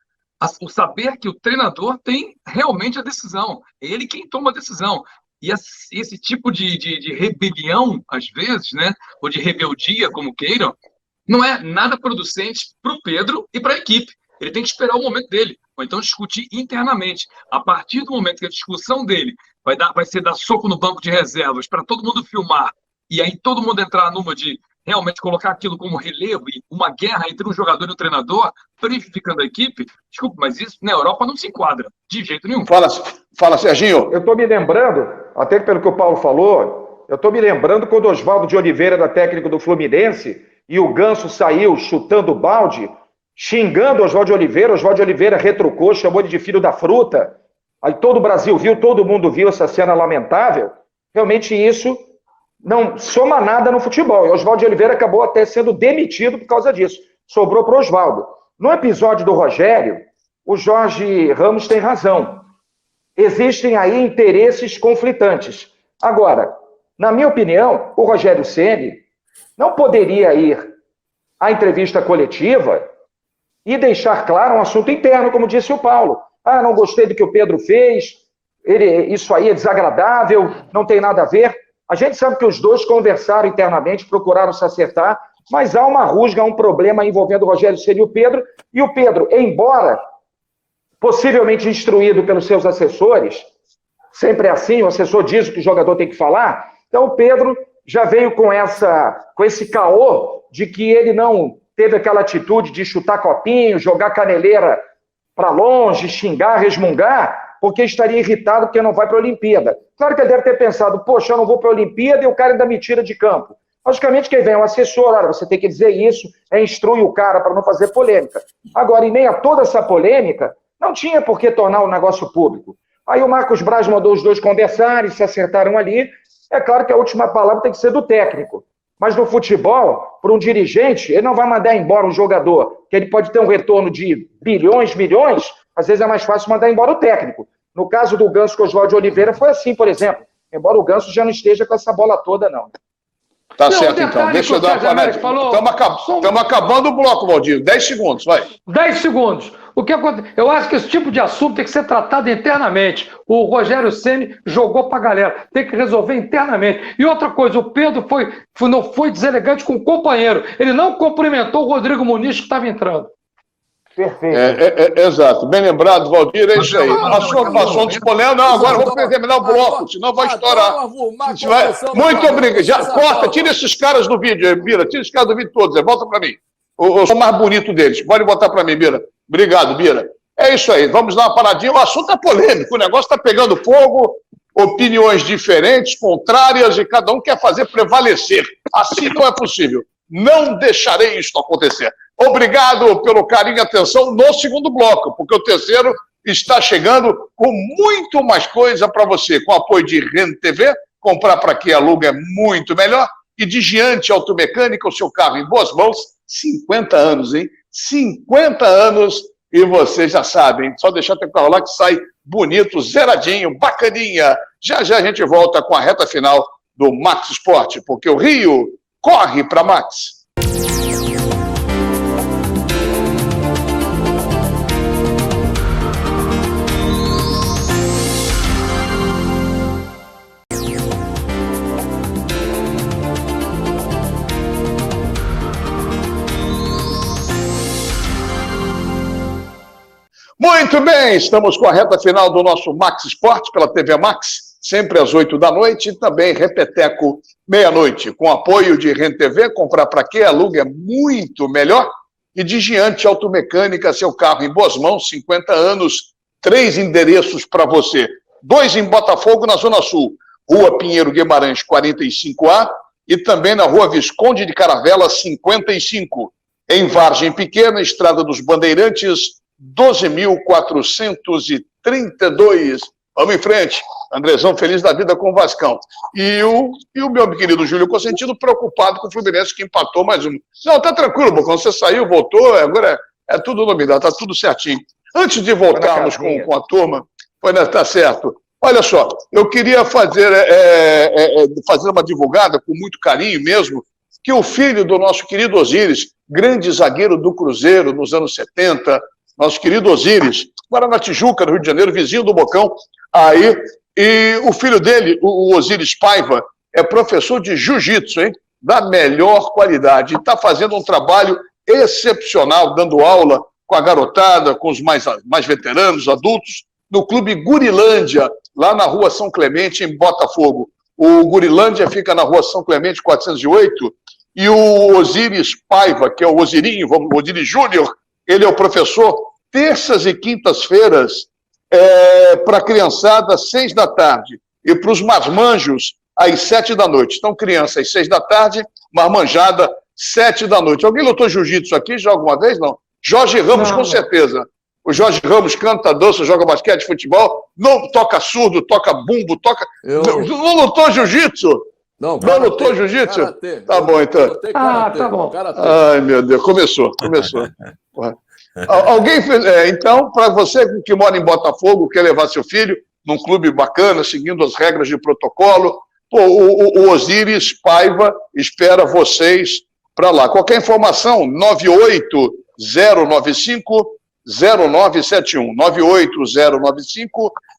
O saber que o treinador tem realmente a decisão, é ele quem toma a decisão. E esse tipo de rebelião, às vezes, né, ou de rebeldia, como queiram, não é nada producente para o Pedro e para a equipe. Ele tem que esperar o momento dele, ou então discutir internamente. A partir do momento que a discussão dele vai ser dar soco no banco de reservas para todo mundo filmar, e aí todo mundo entrar numa de realmente colocar aquilo como relevo e uma guerra entre um jogador e um treinador, prejudicando a equipe, desculpa, mas isso na Europa não se enquadra, de jeito nenhum. Fala, Serginho. Eu estou me lembrando, até pelo que o Paulo falou, eu estou me lembrando quando o Oswaldo de Oliveira era técnico do Fluminense e o Ganso saiu chutando o balde, xingando o Oswaldo de Oliveira retrucou, chamou ele de filho da fruta. Aí todo o Brasil viu, todo mundo viu essa cena lamentável. Realmente isso não soma nada no futebol. E o Oswaldo de Oliveira acabou até sendo demitido por causa disso. Sobrou para o Oswaldo. No episódio do Rogério, o Jorge Ramos tem razão. Existem aí interesses conflitantes. Agora, na minha opinião, o Rogério Ceni não poderia ir à entrevista coletiva e deixar claro um assunto interno, como disse o Paulo. Não gostei do que o Pedro fez, isso aí é desagradável, não tem nada a ver. A gente sabe que os dois conversaram internamente, procuraram se acertar, mas há uma rusga, há um problema envolvendo o Rogério Ceni e o Pedro, embora possivelmente instruído pelos seus assessores, sempre é assim, o assessor diz o que o jogador tem que falar, então o Pedro já veio com esse caô de que ele não teve aquela atitude de chutar copinho, jogar caneleira para longe, xingar, resmungar, porque estaria irritado porque não vai para a Olimpíada. Claro que ele deve ter pensado, poxa, eu não vou para a Olimpíada e o cara ainda me tira de campo. Logicamente, quem vem é um assessor, olha, você tem que dizer isso, instrui o cara para não fazer polêmica. Agora, em meio a toda essa polêmica, não tinha por que tornar o negócio público. Aí o Marcos Braz mandou os dois conversarem, se acertaram ali. É claro que a última palavra tem que ser do técnico. Mas no futebol, para um dirigente, ele não vai mandar embora um jogador, que ele pode ter um retorno de bilhões, milhões, às vezes é mais fácil mandar embora o técnico. No caso do Ganso com o Oswaldo de Oliveira, foi assim, por exemplo. Embora o Ganso já não esteja com essa bola toda, não. Tá certo, então. Deixa eu dar uma panela. Estamos acabando o bloco, Valdir. 10 segundos, vai. 10 segundos. O que acontece? Eu acho que esse tipo de assunto tem que ser tratado internamente. O Rogério Ceni jogou para a galera. Tem que resolver internamente. E outra coisa, o Pedro não foi deselegante com o companheiro. Ele não cumprimentou o Rodrigo Muniz que estava entrando. Perfeito. Exato. Bem lembrado, Valdir, é isso aí. Assuntos polêmicos. Não, agora vamos terminar o bloco, senão vai estourar. Muito obrigado. Já, corta, tira esses caras do vídeo, Bira. Tira esses caras do vídeo todos. Volta para mim. Eu sou o mais bonito deles. Pode botar para mim, Bira. Obrigado, Bira. É isso aí. Vamos dar uma paradinha. O assunto é polêmico. O negócio está pegando fogo. Opiniões diferentes, contrárias, e cada um quer fazer prevalecer. Assim não é possível. Não deixarei isso acontecer. Obrigado pelo carinho e atenção no segundo bloco, porque o terceiro está chegando com muito mais coisa para você, com apoio de Rende TV, comprar para quem aluga é muito melhor, e de Giante Automecânica, o seu carro em boas mãos, 50 anos, hein? 50 anos, e vocês já sabem, só deixar teu carro lá que sai bonito, zeradinho, bacaninha. Já já a gente volta com a reta final do Max Esporte, porque o Rio corre para Max. Muito bem, estamos com a reta final do nosso Max Esporte pela TV Max, sempre às 8 da noite, e também repeteco meia-noite, com apoio de Rende TV, comprar para quem aluga é muito melhor, e de Giante Automecânica, seu carro em boas mãos, 50 anos, 3 endereços para você, 2 em Botafogo, na Zona Sul, Rua Pinheiro Guimarães, 45A, e também na Rua Visconde de Caravela, 55, em Vargem Pequena, Estrada dos Bandeirantes, 12.432. Vamos em frente. Andrezão feliz da vida com o Vascão. E o meu querido Júlio Cosentino preocupado com o Fluminense que empatou mais um. Não, tá tranquilo, Bocão. Você saiu, voltou, agora é tudo novidade, tá tudo certinho. Antes de voltarmos com a turma, tá certo. Olha só, eu queria fazer uma divulgada com muito carinho mesmo, que o filho do nosso querido Osíris, grande zagueiro do Cruzeiro nos anos 70, nosso querido Osíris, agora na Tijuca, no Rio de Janeiro, vizinho do Bocão, aí, e o filho dele, o Osíris Paiva, é professor de jiu-jitsu, hein? Da melhor qualidade, está fazendo um trabalho excepcional, dando aula com a garotada, com os mais veteranos, adultos, no Clube Gurilândia, lá na Rua São Clemente, em Botafogo. O Gurilândia fica na Rua São Clemente, 408, e o Osíris Paiva, que é o Osirinho, o Osíris Júnior, ele é o professor, terças e quintas-feiras, para a criançada, 6 da tarde, e para os marmanjos, às 7 da noite. Então, criança, às 6 da tarde, marmanjada, 7 da noite. Alguém lutou jiu-jitsu aqui já alguma vez? Não. Jorge Ramos, com certeza. O Jorge Ramos canta, dança, joga basquete, futebol, não toca surdo, toca bumbo, toca... Não lutou jiu-jitsu? Não lutou jiu-jitsu? Tá bom, então. Tá bom. Ai, meu Deus, começou. Alguém fez... então, para você que mora em Botafogo, quer levar seu filho num clube bacana, seguindo as regras de protocolo, o Osíris Paiva espera vocês para lá. Qualquer informação, 98095-0971.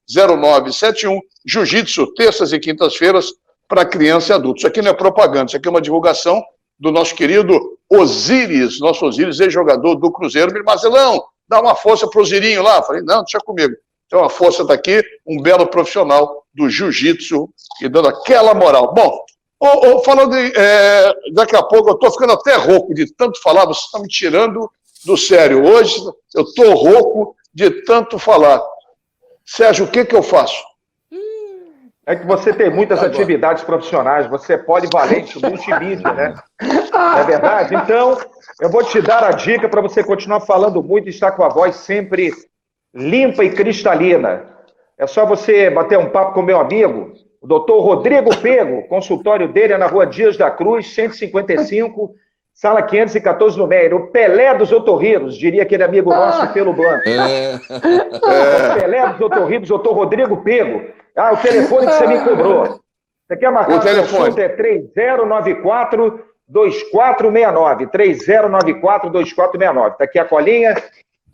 98095-0971. Jiu-jitsu, terças e quintas-feiras, para criança e adultos. Isso aqui não é propaganda, isso aqui é uma divulgação do nosso querido Osíris, nosso Osíris, ex-jogador do Cruzeiro. Marcelão, dá uma força pro Osirinho lá. Falei, não, deixa comigo. Então a força está aqui, um belo profissional do jiu-jitsu e dando aquela moral. Bom, falando daqui a pouco, eu estou ficando até rouco de tanto falar, você está me tirando do sério. Hoje eu estou rouco de tanto falar. Sérgio, o que eu faço? É que você tem muitas atividades profissionais, você é polivalente, multimídia, né? Não é verdade? Então, eu vou te dar a dica para você continuar falando muito e estar com a voz sempre limpa e cristalina. É só você bater um papo com meu amigo, o doutor Rodrigo Pego. O consultório dele é na Rua Dias da Cruz, 155, sala 514 no Meio. O Pelé dos otorrinos, diria aquele amigo nosso, Pelo Blanco. O Pelé dos otorrinos, doutor Rodrigo Pego. O telefone que você me cobrou. Você quer marcar o telefone? É 3094-2469. 3094-2469. Está aqui a colinha.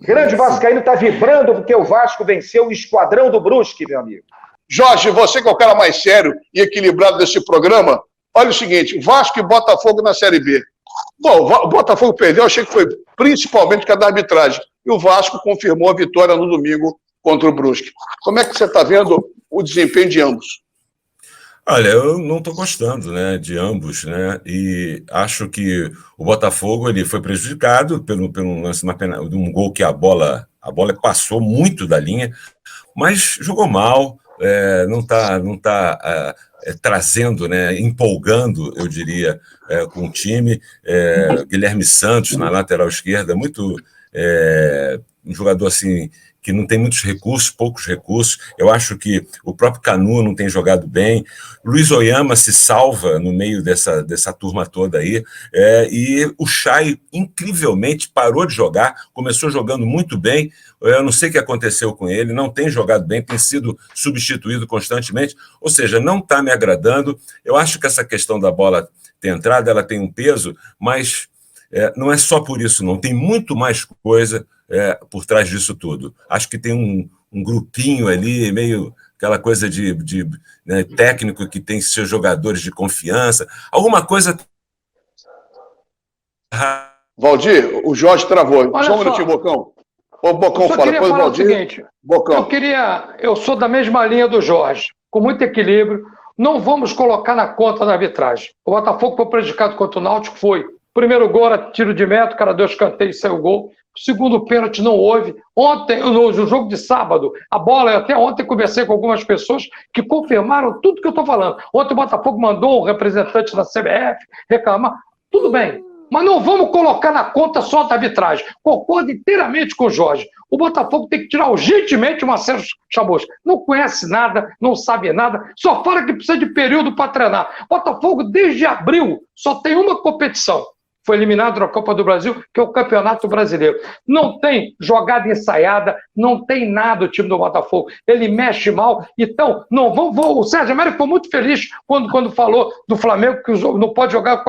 Grande Vascaíno está vibrando porque o Vasco venceu o esquadrão do Brusque, meu amigo. Jorge, você que é o cara mais sério e equilibrado desse programa, olha o seguinte, Vasco e Botafogo na Série B. Bom, o Botafogo perdeu, achei que foi principalmente por causa da arbitragem. e o Vasco confirmou a vitória no domingo contra o Brusque. Como é que você está vendo o desempenho de ambos? Olha, eu não estou gostando, né, de ambos, né, e acho que o Botafogo ele foi prejudicado pelo lance de um gol que a bola passou muito da linha, mas jogou mal, não está trazendo, né, empolgando, eu diria, com o time. Guilherme Santos na lateral esquerda, um jogador assim que não tem muitos recursos, poucos recursos. Eu acho que o próprio Canu não tem jogado bem. Luiz Oyama se salva no meio dessa turma toda aí. E o Chay, incrivelmente, parou de jogar, começou jogando muito bem. Eu não sei o que aconteceu com ele, não tem jogado bem, tem sido substituído constantemente. Ou seja, não está me agradando. Eu acho que essa questão da bola ter entrado, ela tem um peso, mas não é só por isso, não. Tem muito mais coisa por trás disso tudo. Acho que tem um grupinho ali, meio aquela coisa de né, técnico que tem seus jogadores de confiança. Alguma coisa... Valdir, o Jorge travou. Olha só um só. minutinho, Bocão. O Bocão fala, depois o Valdir. O seguinte, Bocão. eu sou da mesma linha do Jorge, com muito equilíbrio. Não vamos colocar na conta da arbitragem. O Botafogo foi prejudicado contra o Náutico, foi. Primeiro gol era tiro de meta, o cara deu escanteio e saiu o gol. O segundo pênalti não houve. Ontem, no jogo de sábado, a bola, até ontem conversei com algumas pessoas que confirmaram tudo que eu estou falando. Ontem o Botafogo mandou um representante da CBF reclamar. Tudo bem, mas não vamos colocar na conta só da arbitragem. Concordo inteiramente com o Jorge. O Botafogo tem que tirar urgentemente o Marcelo Chamusca. Não conhece nada, não sabe nada, só fala que precisa de período para treinar. O Botafogo, desde abril, só tem uma competição. Foi eliminado na Copa do Brasil, que é o Campeonato Brasileiro. Não tem jogada ensaiada, não tem nada o time do Botafogo. Ele mexe mal. Então, não o Sérgio Américo ficou muito feliz quando falou do Flamengo, que não pode jogar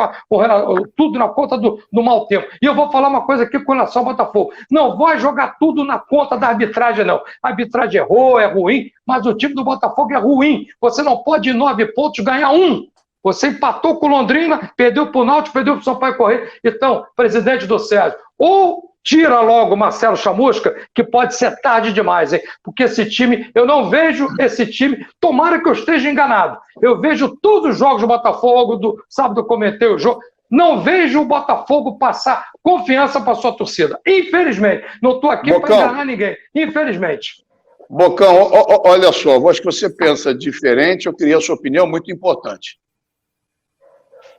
tudo na conta do mau tempo. E eu vou falar uma coisa aqui com relação ao Botafogo. Não vai jogar tudo na conta da arbitragem, não. A arbitragem errou, é ruim, mas o time do Botafogo é ruim. Você não pode, em 9 pontos, ganhar 1. Você empatou com o Londrina, perdeu para o Náutico, perdeu para o Sampaio Corrêa. Então, presidente do Sérgio, ou tira logo o Marcelo Chamusca, que pode ser tarde demais, hein? Porque esse time, eu não vejo esse time, tomara que eu esteja enganado. Eu vejo todos os jogos do Botafogo, do sábado eu comentei o jogo, não vejo o Botafogo passar confiança para sua torcida. Infelizmente. Não estou aqui para enganar ninguém. Infelizmente. Bocão, olha só, eu acho que você pensa diferente, eu queria a sua opinião, muito importante.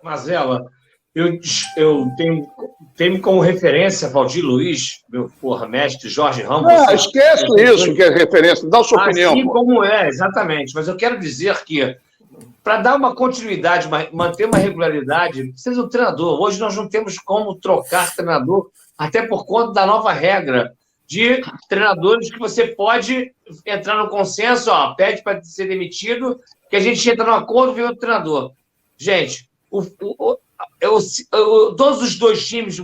Mazela, eu tenho como referência Valdir Luiz, meu mestre Jorge Ramos. Esquece isso que é referência, dá a sua opinião. Assim como exatamente. Mas eu quero dizer que, para dar uma continuidade, manter uma regularidade, precisa do treinador. Hoje nós não temos como trocar treinador, até por conta da nova regra de treinadores que você pode entrar no consenso, pede para ser demitido, que a gente entra no acordo e vem outro treinador. Gente, todos os dois times,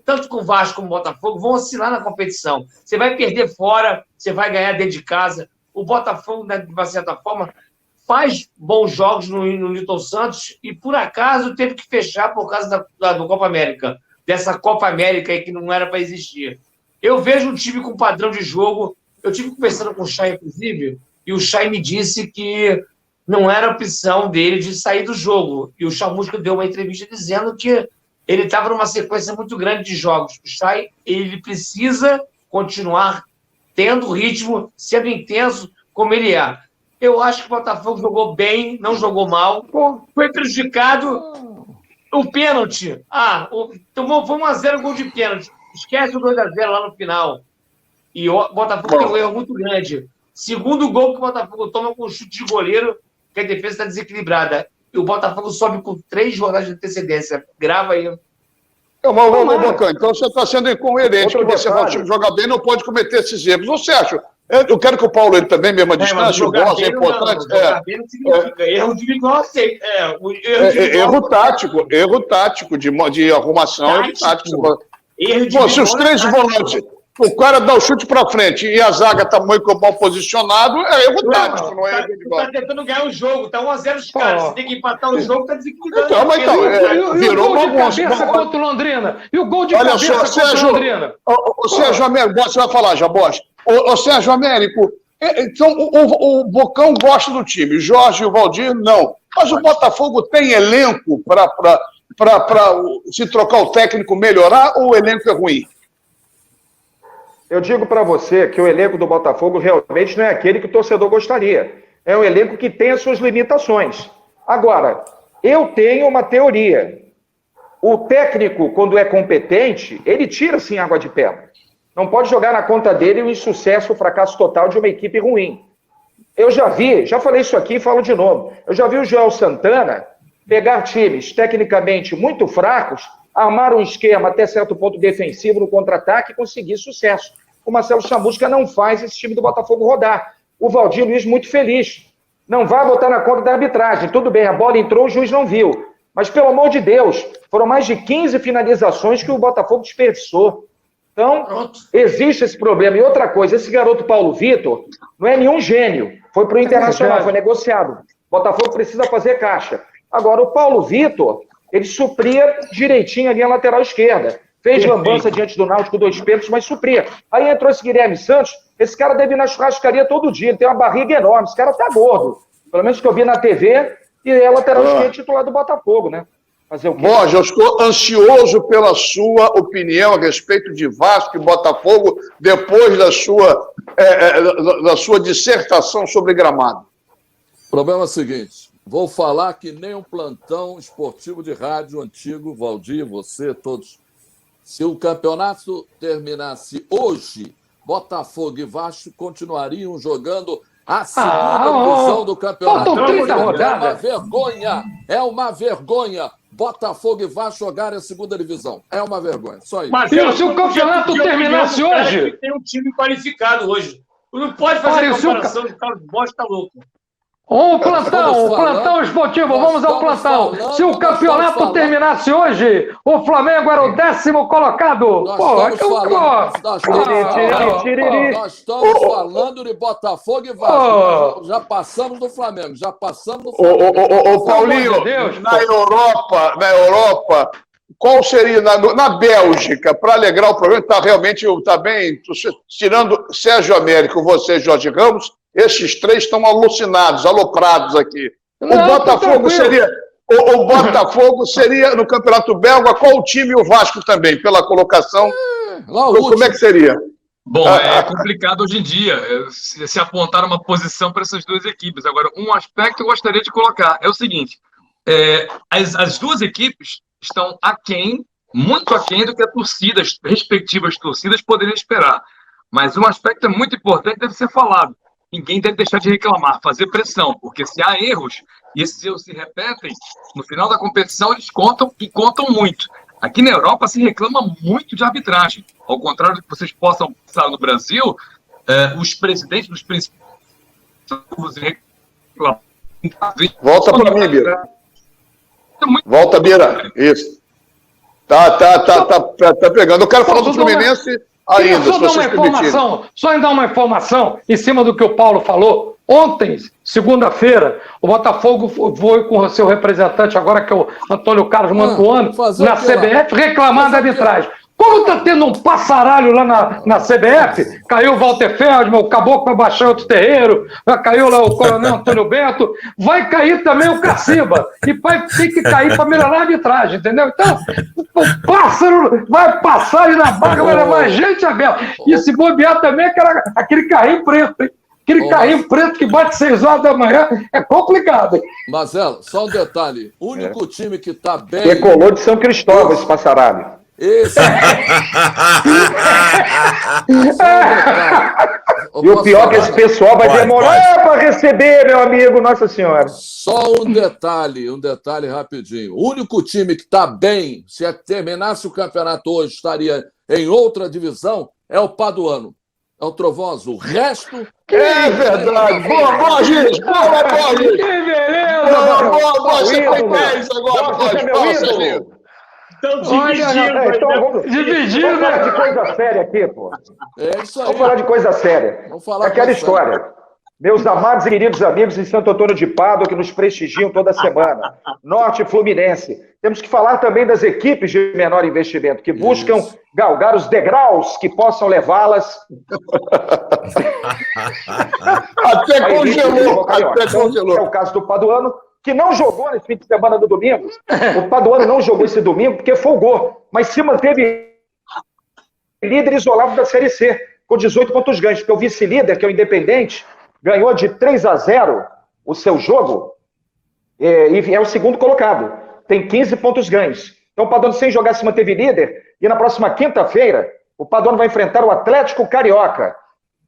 tanto com o Vasco como o Botafogo, vão oscilar na competição. Você vai perder fora, você vai ganhar dentro de casa. O Botafogo, de uma certa forma, faz bons jogos no Newton Santos e, por acaso, teve que fechar por causa do Copa América, dessa Copa América aí que não era para existir. Eu vejo um time com padrão de jogo. Eu tive conversando com o Chay, inclusive, e o Chay me disse que não era opção dele de sair do jogo. E o Chamusca deu uma entrevista dizendo que ele estava numa sequência muito grande de jogos. O Chay, ele precisa continuar tendo ritmo, sendo intenso como ele é. Eu acho que o Botafogo jogou bem, não jogou mal. Foi prejudicado o pênalti. Tomou 1-0 gol de pênalti. Esquece o 2-0 lá no final. E o Botafogo tem um erro muito grande. Segundo gol que o Botafogo toma com um chute de goleiro, que a defesa está desequilibrada. E o Botafogo sobe com 3 rodadas de antecedência. Grava aí. Bocão, então você está sendo incoerente, que você vai jogar bem não pode cometer esses erros. Você acha? Eu quero que o Paulo ele também, mesma distância, o gosto é importante. Jogar bem não significa. Erro individual, Erro tático de arrumação, erro tático. Se os três volantes... O cara dá o chute para frente e a zaga está muito mal posicionado, é erro tático, não é erro de Tá tentando ganhar o jogo, tá 1-0 os caras. Você tem que empatar o jogo, tá desequilibrando. E o gol de cabeça contra o Londrina? E o gol de cabeça contra o Londrina? O Sérgio Américo, você vai falar, Jabos. O Sérgio Américo, então o Bocão gosta do time, o Jorge e o Valdir não. Mas o Botafogo tem elenco para se trocar o técnico melhorar ou o elenco é ruim? Eu digo para você que o elenco do Botafogo realmente não é aquele que o torcedor gostaria. É um elenco que tem as suas limitações. Agora, eu tenho uma teoria. O técnico, quando é competente, ele tira, sim, água de pedra. Não pode jogar na conta dele o insucesso, o fracasso total de uma equipe ruim. Eu já falei isso aqui e falo de novo. Eu já vi o Joel Santana pegar times tecnicamente muito fracos, armar um esquema até certo ponto defensivo no contra-ataque e conseguir sucesso. O Marcelo Chamusca não faz esse time do Botafogo rodar. O Valdir Luiz muito feliz. Não vai botar na conta da arbitragem. Tudo bem, a bola entrou, o juiz não viu. Mas, pelo amor de Deus, foram mais de 15 finalizações que o Botafogo desperdiçou. Então, existe esse problema. E outra coisa, esse garoto Paulo Vitor não é nenhum gênio. Foi para o Internacional, foi negociado. O Botafogo precisa fazer caixa. Agora, o Paulo Vitor, ele supria direitinho ali a lateral esquerda. Fez lambança diante do Náutico, 2 pênaltis, mas supria. Aí entrou esse Guilherme Santos, esse cara deve ir na churrascaria todo dia, ele tem uma barriga enorme, esse cara tá gordo. Pelo menos que eu vi na TV, e é lateral esquerdo titular do Botafogo, né? Fazer o quê? Borja, eu estou ansioso pela sua opinião a respeito de Vasco e Botafogo depois da sua dissertação sobre gramado. O problema é o seguinte, vou falar que nem um plantão esportivo de rádio antigo, Valdir, você, todos. Se o campeonato terminasse hoje, Botafogo e Vasco continuariam jogando a segunda divisão do campeonato. É uma vergonha. Botafogo e Vasco jogarem a segunda divisão. É uma vergonha. Só isso. Mas se o campeonato terminasse hoje... Tem um time qualificado hoje. Não pode fazer comparação de Carlos Bosta, tá louco. O plantão esportivo, vamos ao plantão. Se o campeonato terminasse hoje, o Flamengo era o 10º colocado. Nós estamos falando de Botafogo e Vasco. Já passamos do Flamengo, Paulinho, na Europa, qual seria, na Bélgica, para alegrar o programa, está bem, tirando Sérgio Américo, você, Jorge Ramos, esses 3 estão alucinados, aloprados aqui. O Botafogo seria no Campeonato Belga, qual o time e o Vasco também, pela colocação? Como é que seria? Bom, é complicado hoje em dia se apontar uma posição para essas 2 equipes. Agora, um aspecto que eu gostaria de colocar é o seguinte, as 2 equipes estão muito aquém do que as respectivas torcidas poderiam esperar. Mas um aspecto muito importante deve ser falado. Ninguém deve deixar de reclamar, fazer pressão, porque se há erros e esses erros se repetem, no final da competição eles contam e contam muito. Aqui na Europa se reclama muito de arbitragem. Ao contrário do que vocês possam pensar no Brasil, os presidentes dos principais reclamam. Volta para mim, Bira. Volta, Bira. Isso. Tá pegando. Eu quero falar do Fluminense ainda, só dar uma informação em cima do que o Paulo falou. Ontem, segunda-feira, o Botafogo foi com o seu representante, agora que é o Antônio Carlos Mantuano, na CBF, reclamando da arbitragem. Como está tendo um passaralho lá na CBF, caiu o Walter Feldman, o Caboclo vai baixar outro terreiro, caiu lá o Coronel Antônio Bento, vai cair também o Caciba, e vai ter que cair para melhorar a arbitragem, entendeu? Então, o pássaro vai passar ali na barra, vai levar gente aberta. E se bobear também, aquele carrinho preto, hein? Aquele carrinho preto que bate 6 horas da manhã é complicado. Marcelo, só um detalhe, o único time que está bem... Decolou de São Cristóvão esse passaralho. Esse. E o pior é que esse pessoal vai demorar para receber, meu amigo, Nossa Senhora. Só um detalhe rapidinho. O único time que está bem, se terminasse o campeonato hoje, estaria em outra divisão, é o Paduano. É o Trovão Azul. O resto... É verdade. Boa, gente. Boa. Que beleza. Boa, você foi 10 agora, Borges. Estão dividindo, Vamos falar de coisa séria aqui, pô. É isso aí. Vamos falar de coisa séria. Vamos falar É aquela coisa séria. história. Meus amados e queridos amigos em Santo Antônio de Pádua, que nos prestigiam toda semana. Norte e Fluminense. Temos que falar também das equipes de menor investimento, que buscam galgar os degraus que possam levá-las. Até congelou. É o caso do Paduano, que não jogou nesse fim de semana do domingo. O Paduano não jogou esse domingo porque folgou, mas se manteve líder isolado da Série C, com 18 pontos ganhos, porque o vice-líder, que é o Independente, ganhou de 3-0 o seu jogo e é o segundo colocado. Tem 15 pontos ganhos. Então o Paduano, sem jogar, se manteve líder. E na próxima quinta-feira, o Paduano vai enfrentar o Atlético Carioca.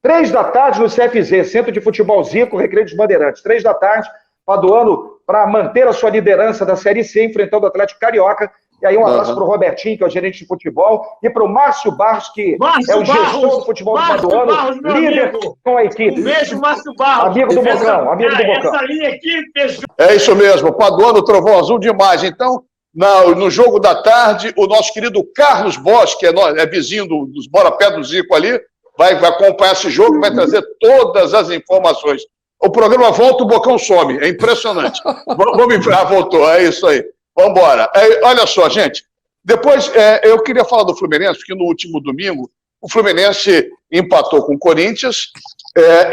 3 da tarde no CFZ, Centro de Futebol Zico, Recreio dos Bandeirantes. 3 da tarde, Paduano, para manter a sua liderança da Série C, enfrentando o Atlético Carioca. E aí um abraço para o Robertinho, que é o gerente de futebol, e para o Márcio Barros, que é o gestor do futebol do Paduano, líder com a equipe. Um beijo, Márcio Barros. Amigo do Bocão, amigo do Bocão. Essa linha aqui fechou. É isso mesmo, Paduano, Trovão Azul demais. Então, no jogo da tarde, o nosso querido Carlos Bosch, que é vizinho dos Bora Pé do Zico ali, vai acompanhar esse jogo, vai trazer todas as informações. O programa volta, o Bocão some. É impressionante. Voltou, é isso aí. Vamos embora. Olha só, gente. Depois, eu queria falar do Fluminense, porque no último domingo, o Fluminense empatou com o Corinthians,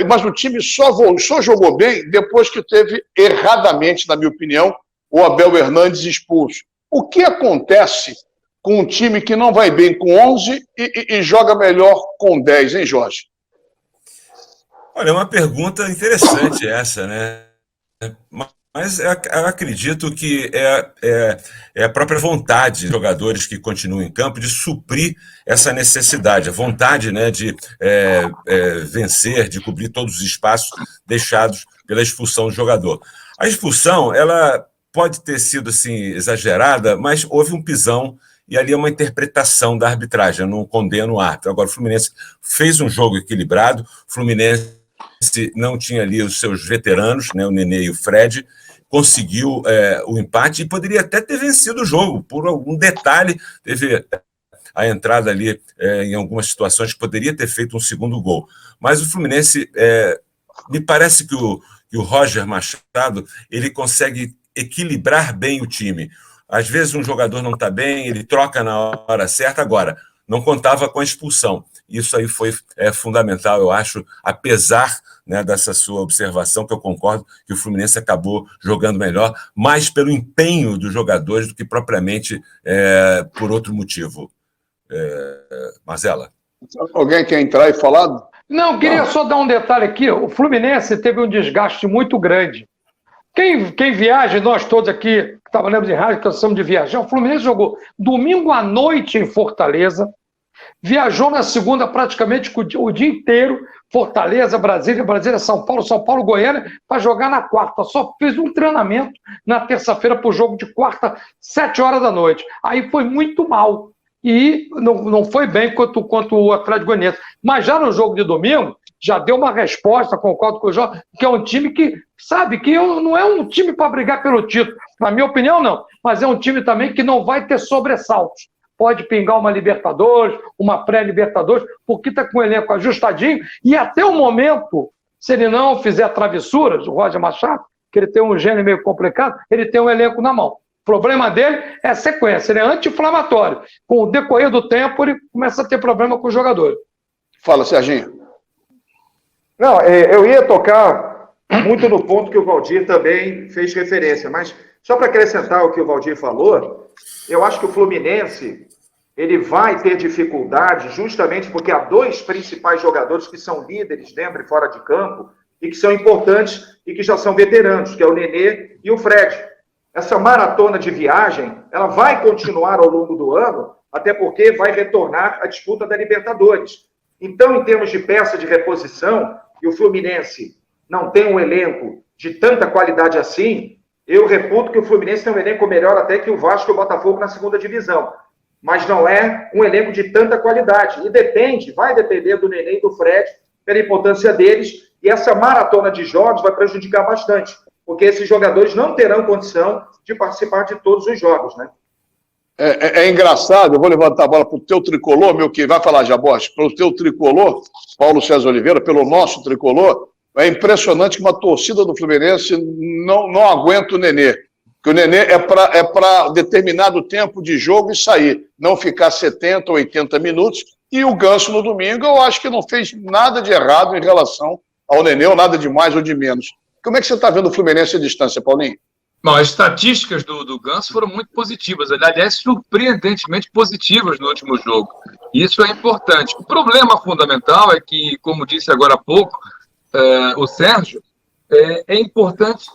mas o time só jogou bem depois que teve, erradamente, na minha opinião, o Abel Hernandes expulso. O que acontece com um time que não vai bem com 11 e joga melhor com 10, hein, Jorge? Olha, é uma pergunta interessante essa, né? Mas eu acredito que é a própria vontade dos jogadores que continuam em campo de suprir essa necessidade, a vontade, né, de vencer, de cobrir todos os espaços deixados pela expulsão do jogador. A expulsão, ela pode ter sido assim, exagerada, mas houve um pisão e ali é uma interpretação da arbitragem, eu não condeno o árbitro. Agora, o Fluminense fez um jogo equilibrado, o Fluminense não tinha ali os seus veteranos, né, o Nenê e o Fred, conseguiu o empate e poderia até ter vencido o jogo, por algum detalhe, teve a entrada ali em algumas situações que poderia ter feito um segundo gol. Mas o Fluminense, me parece que o Roger Machado, ele consegue equilibrar bem o time. Às vezes um jogador não está bem, ele troca na hora certa. Agora, não contava com a expulsão. Isso aí foi fundamental, eu acho, apesar, né, dessa sua observação, que eu concordo que o Fluminense acabou jogando melhor, mais pelo empenho dos jogadores do que propriamente por outro motivo. Marcela? Alguém quer entrar e falar? Não, queria só dar um detalhe aqui. O Fluminense teve um desgaste muito grande. Quem viaja, nós todos aqui que trabalhamos em rádio, cansamos de viajar, o Fluminense jogou domingo à noite em Fortaleza, viajou na segunda praticamente o dia inteiro, Fortaleza, Brasília, São Paulo, Goiânia, para jogar na quarta. Só fez um treinamento na terça-feira para o jogo de quarta, 7 horas da noite. Aí foi muito mal. E não foi bem quanto o Atlético Goianiense. Mas já no jogo de domingo, já deu uma resposta, concordo com o Jorge, que é um time que sabe que não é um time para brigar pelo título. Na minha opinião, não. Mas é um time também que não vai ter sobressaltos. Pode pingar uma Libertadores, uma pré-Libertadores, porque está com o elenco ajustadinho. E até o momento, se ele não fizer travessuras, o Roger Machado, que ele tem um gênio meio complicado, ele tem um elenco na mão. O problema dele é a sequência, ele é anti-inflamatório. Com o decorrer do tempo, ele começa a ter problema com o jogador. Fala, Serginho. Não, eu ia tocar muito no ponto que o Valdir também fez referência, mas só para acrescentar o que o Valdir falou, eu acho que o Fluminense ele vai ter dificuldade justamente porque há 2 principais jogadores que são líderes dentro e fora de campo e que são importantes e que já são veteranos, que é o Nenê e o Fred. Essa maratona de viagem, ela vai continuar ao longo do ano, até porque vai retornar a disputa da Libertadores. Então, em termos de peça de reposição, e o Fluminense não tem um elenco de tanta qualidade assim, eu reputo que o Fluminense tem um elenco melhor até que o Vasco e o Botafogo na segunda divisão. Mas não é um elenco de tanta qualidade. E vai depender do Nenê e do Fred, pela importância deles, e essa maratona de jogos vai prejudicar bastante, porque esses jogadores não terão condição de participar de todos os jogos, né? É engraçado, eu vou levantar a bola para o teu tricolor, meu que vai falar, Jabos, pelo teu tricolor, Paulo César Oliveira, pelo nosso tricolor, é impressionante que uma torcida do Fluminense não aguenta o Nenê. Que o Nenê é para determinado tempo de jogo e sair, não ficar 70, 80 minutos. E o Ganso, no domingo, eu acho que não fez nada de errado em relação ao Nenê, ou nada de mais ou de menos. Como é que você está vendo o Fluminense à distância, Paulinho? Bom, as estatísticas do Ganso foram muito positivas, aliás, surpreendentemente positivas no último jogo. Isso é importante. O problema fundamental é que, como disse agora há pouco o Sérgio, é importante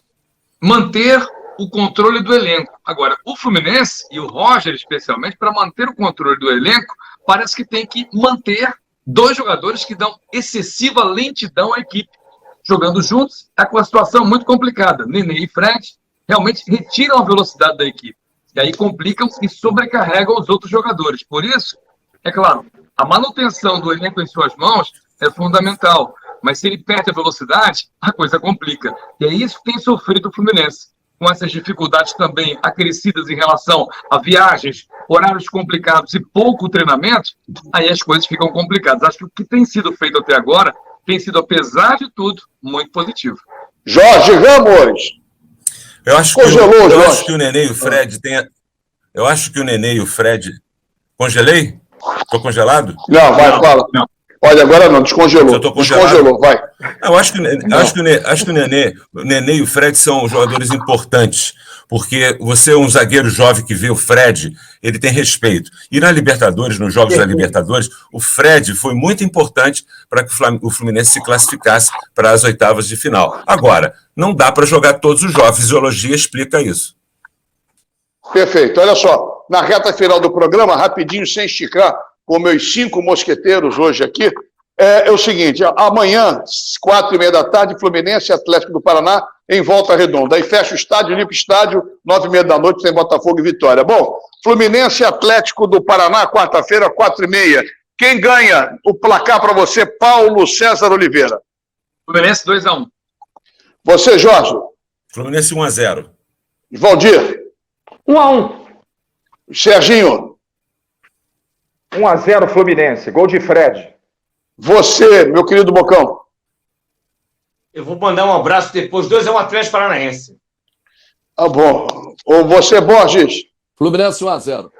manter o controle do elenco. Agora, o Fluminense, e o Roger especialmente, para manter o controle do elenco, parece que tem que manter dois jogadores que dão excessiva lentidão à equipe. Jogando juntos, está com uma situação muito complicada. Nenê e Fred realmente retiram a velocidade da equipe. E aí complicam e sobrecarregam os outros jogadores. Por isso, é claro, a manutenção do elenco em suas mãos é fundamental. Mas se ele perde a velocidade, a coisa complica. E é isso que tem sofrido o Fluminense. Com essas dificuldades também acrescidas em relação a viagens, horários complicados e pouco treinamento, aí as coisas ficam complicadas. Acho que o que tem sido feito até agora tem sido, apesar de tudo, muito positivo. Jorge Ramos! Eu acho que o Nenê e o Fred têm... Eu acho que o Nenê e o Fred... Congelei? Estou congelado? Não, vai, fala. Não. Olha, agora não, descongelou. Descongelou, vai. Eu acho que o Nenê e o Fred são jogadores importantes, porque você é um zagueiro jovem que vê o Fred, ele tem respeito. E na Libertadores, nos jogos da Libertadores, o Fred foi muito importante para que o Fluminense se classificasse para as oitavas de final. Agora, não dá para jogar todos os jogos, a fisiologia explica isso. Perfeito. Olha só, na reta final do programa, rapidinho, sem esticar, com meus 5 mosqueteiros hoje aqui, é o seguinte, amanhã, 4h30 da tarde, Fluminense e Atlético do Paraná em Volta Redonda. Aí fecha o estádio, limpa o estádio, 9h30 da noite, tem Botafogo e Vitória. Bom, Fluminense e Atlético do Paraná, quarta-feira, 4h30. Quem ganha o placar para você, Paulo César Oliveira? Fluminense 2-1. Você, Jorge? Fluminense 1-0. Valdir? 1-1. Serginho? 1-0 Fluminense, gol de Fred. Você, meu querido Bocão? Eu vou mandar um abraço depois. 2-1 Atlético Paranaense. Tá bom. Ou você, Borges? Fluminense 1-0.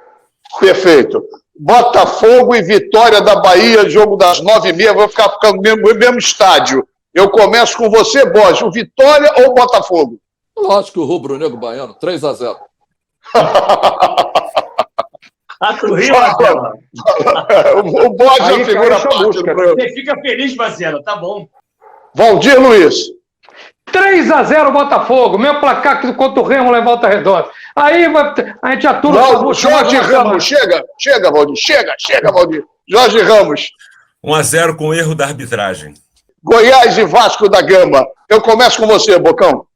Perfeito. Botafogo e Vitória da Bahia, jogo das 9h30, vou ficar no mesmo estádio. Eu começo com você, Borges. O Vitória ou o Botafogo? Lógico que o rubro-negro baiano, 3-0. Do Rio, Marcelo. O Borges é a figura parte. Você fica feliz, Marcelo, tá bom. Valdir Luiz. 3-0 Botafogo. Meu placar aqui contra o Remo lá em Volta Redonda. Aí a gente atura... Não, Jorge Ramos, chega, Valdir. Chega, Valdir. Jorge Ramos. 1-0 com erro da arbitragem. Goiás e Vasco da Gama. Eu começo com você, Bocão.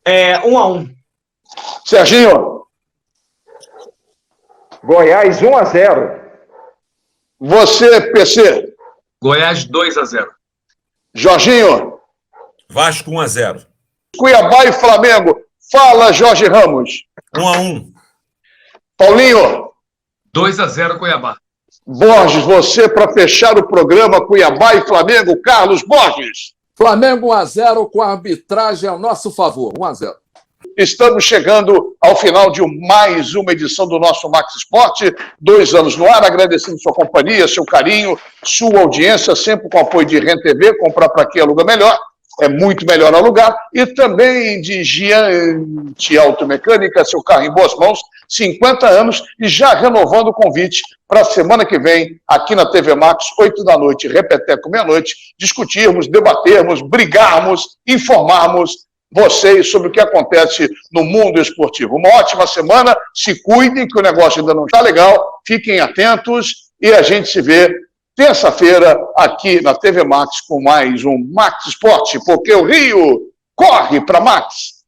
1-1. Serginho. Goiás 1-0. Você, PC. Goiás 2-0. Jorginho. Vasco 1-0. Cuiabá e Flamengo. Fala, Jorge Ramos. 1-1. Paulinho. 2-0 Cuiabá. Borges, você para fechar o programa Cuiabá e Flamengo. Carlos Borges. Flamengo 1-0 com a arbitragem a nosso favor. 1-0. Estamos chegando ao final de mais uma edição do nosso Max Esporte, 2 anos no ar, agradecendo sua companhia, seu carinho, sua audiência, sempre com apoio de REN TV, comprar para quem aluga melhor, é muito melhor alugar, e também de Giante Automecânica, seu carro em boas mãos, 50 anos, e já renovando o convite para a semana que vem, aqui na TV Max, 8 da noite, repeteco meia-noite, discutirmos, debatermos, brigarmos, informarmos vocês sobre o que acontece no mundo esportivo. Uma ótima semana, se cuidem que o negócio ainda não está legal, fiquem atentos e a gente se vê terça-feira aqui na TV Max com mais um Max Esporte, porque o Rio corre para Max.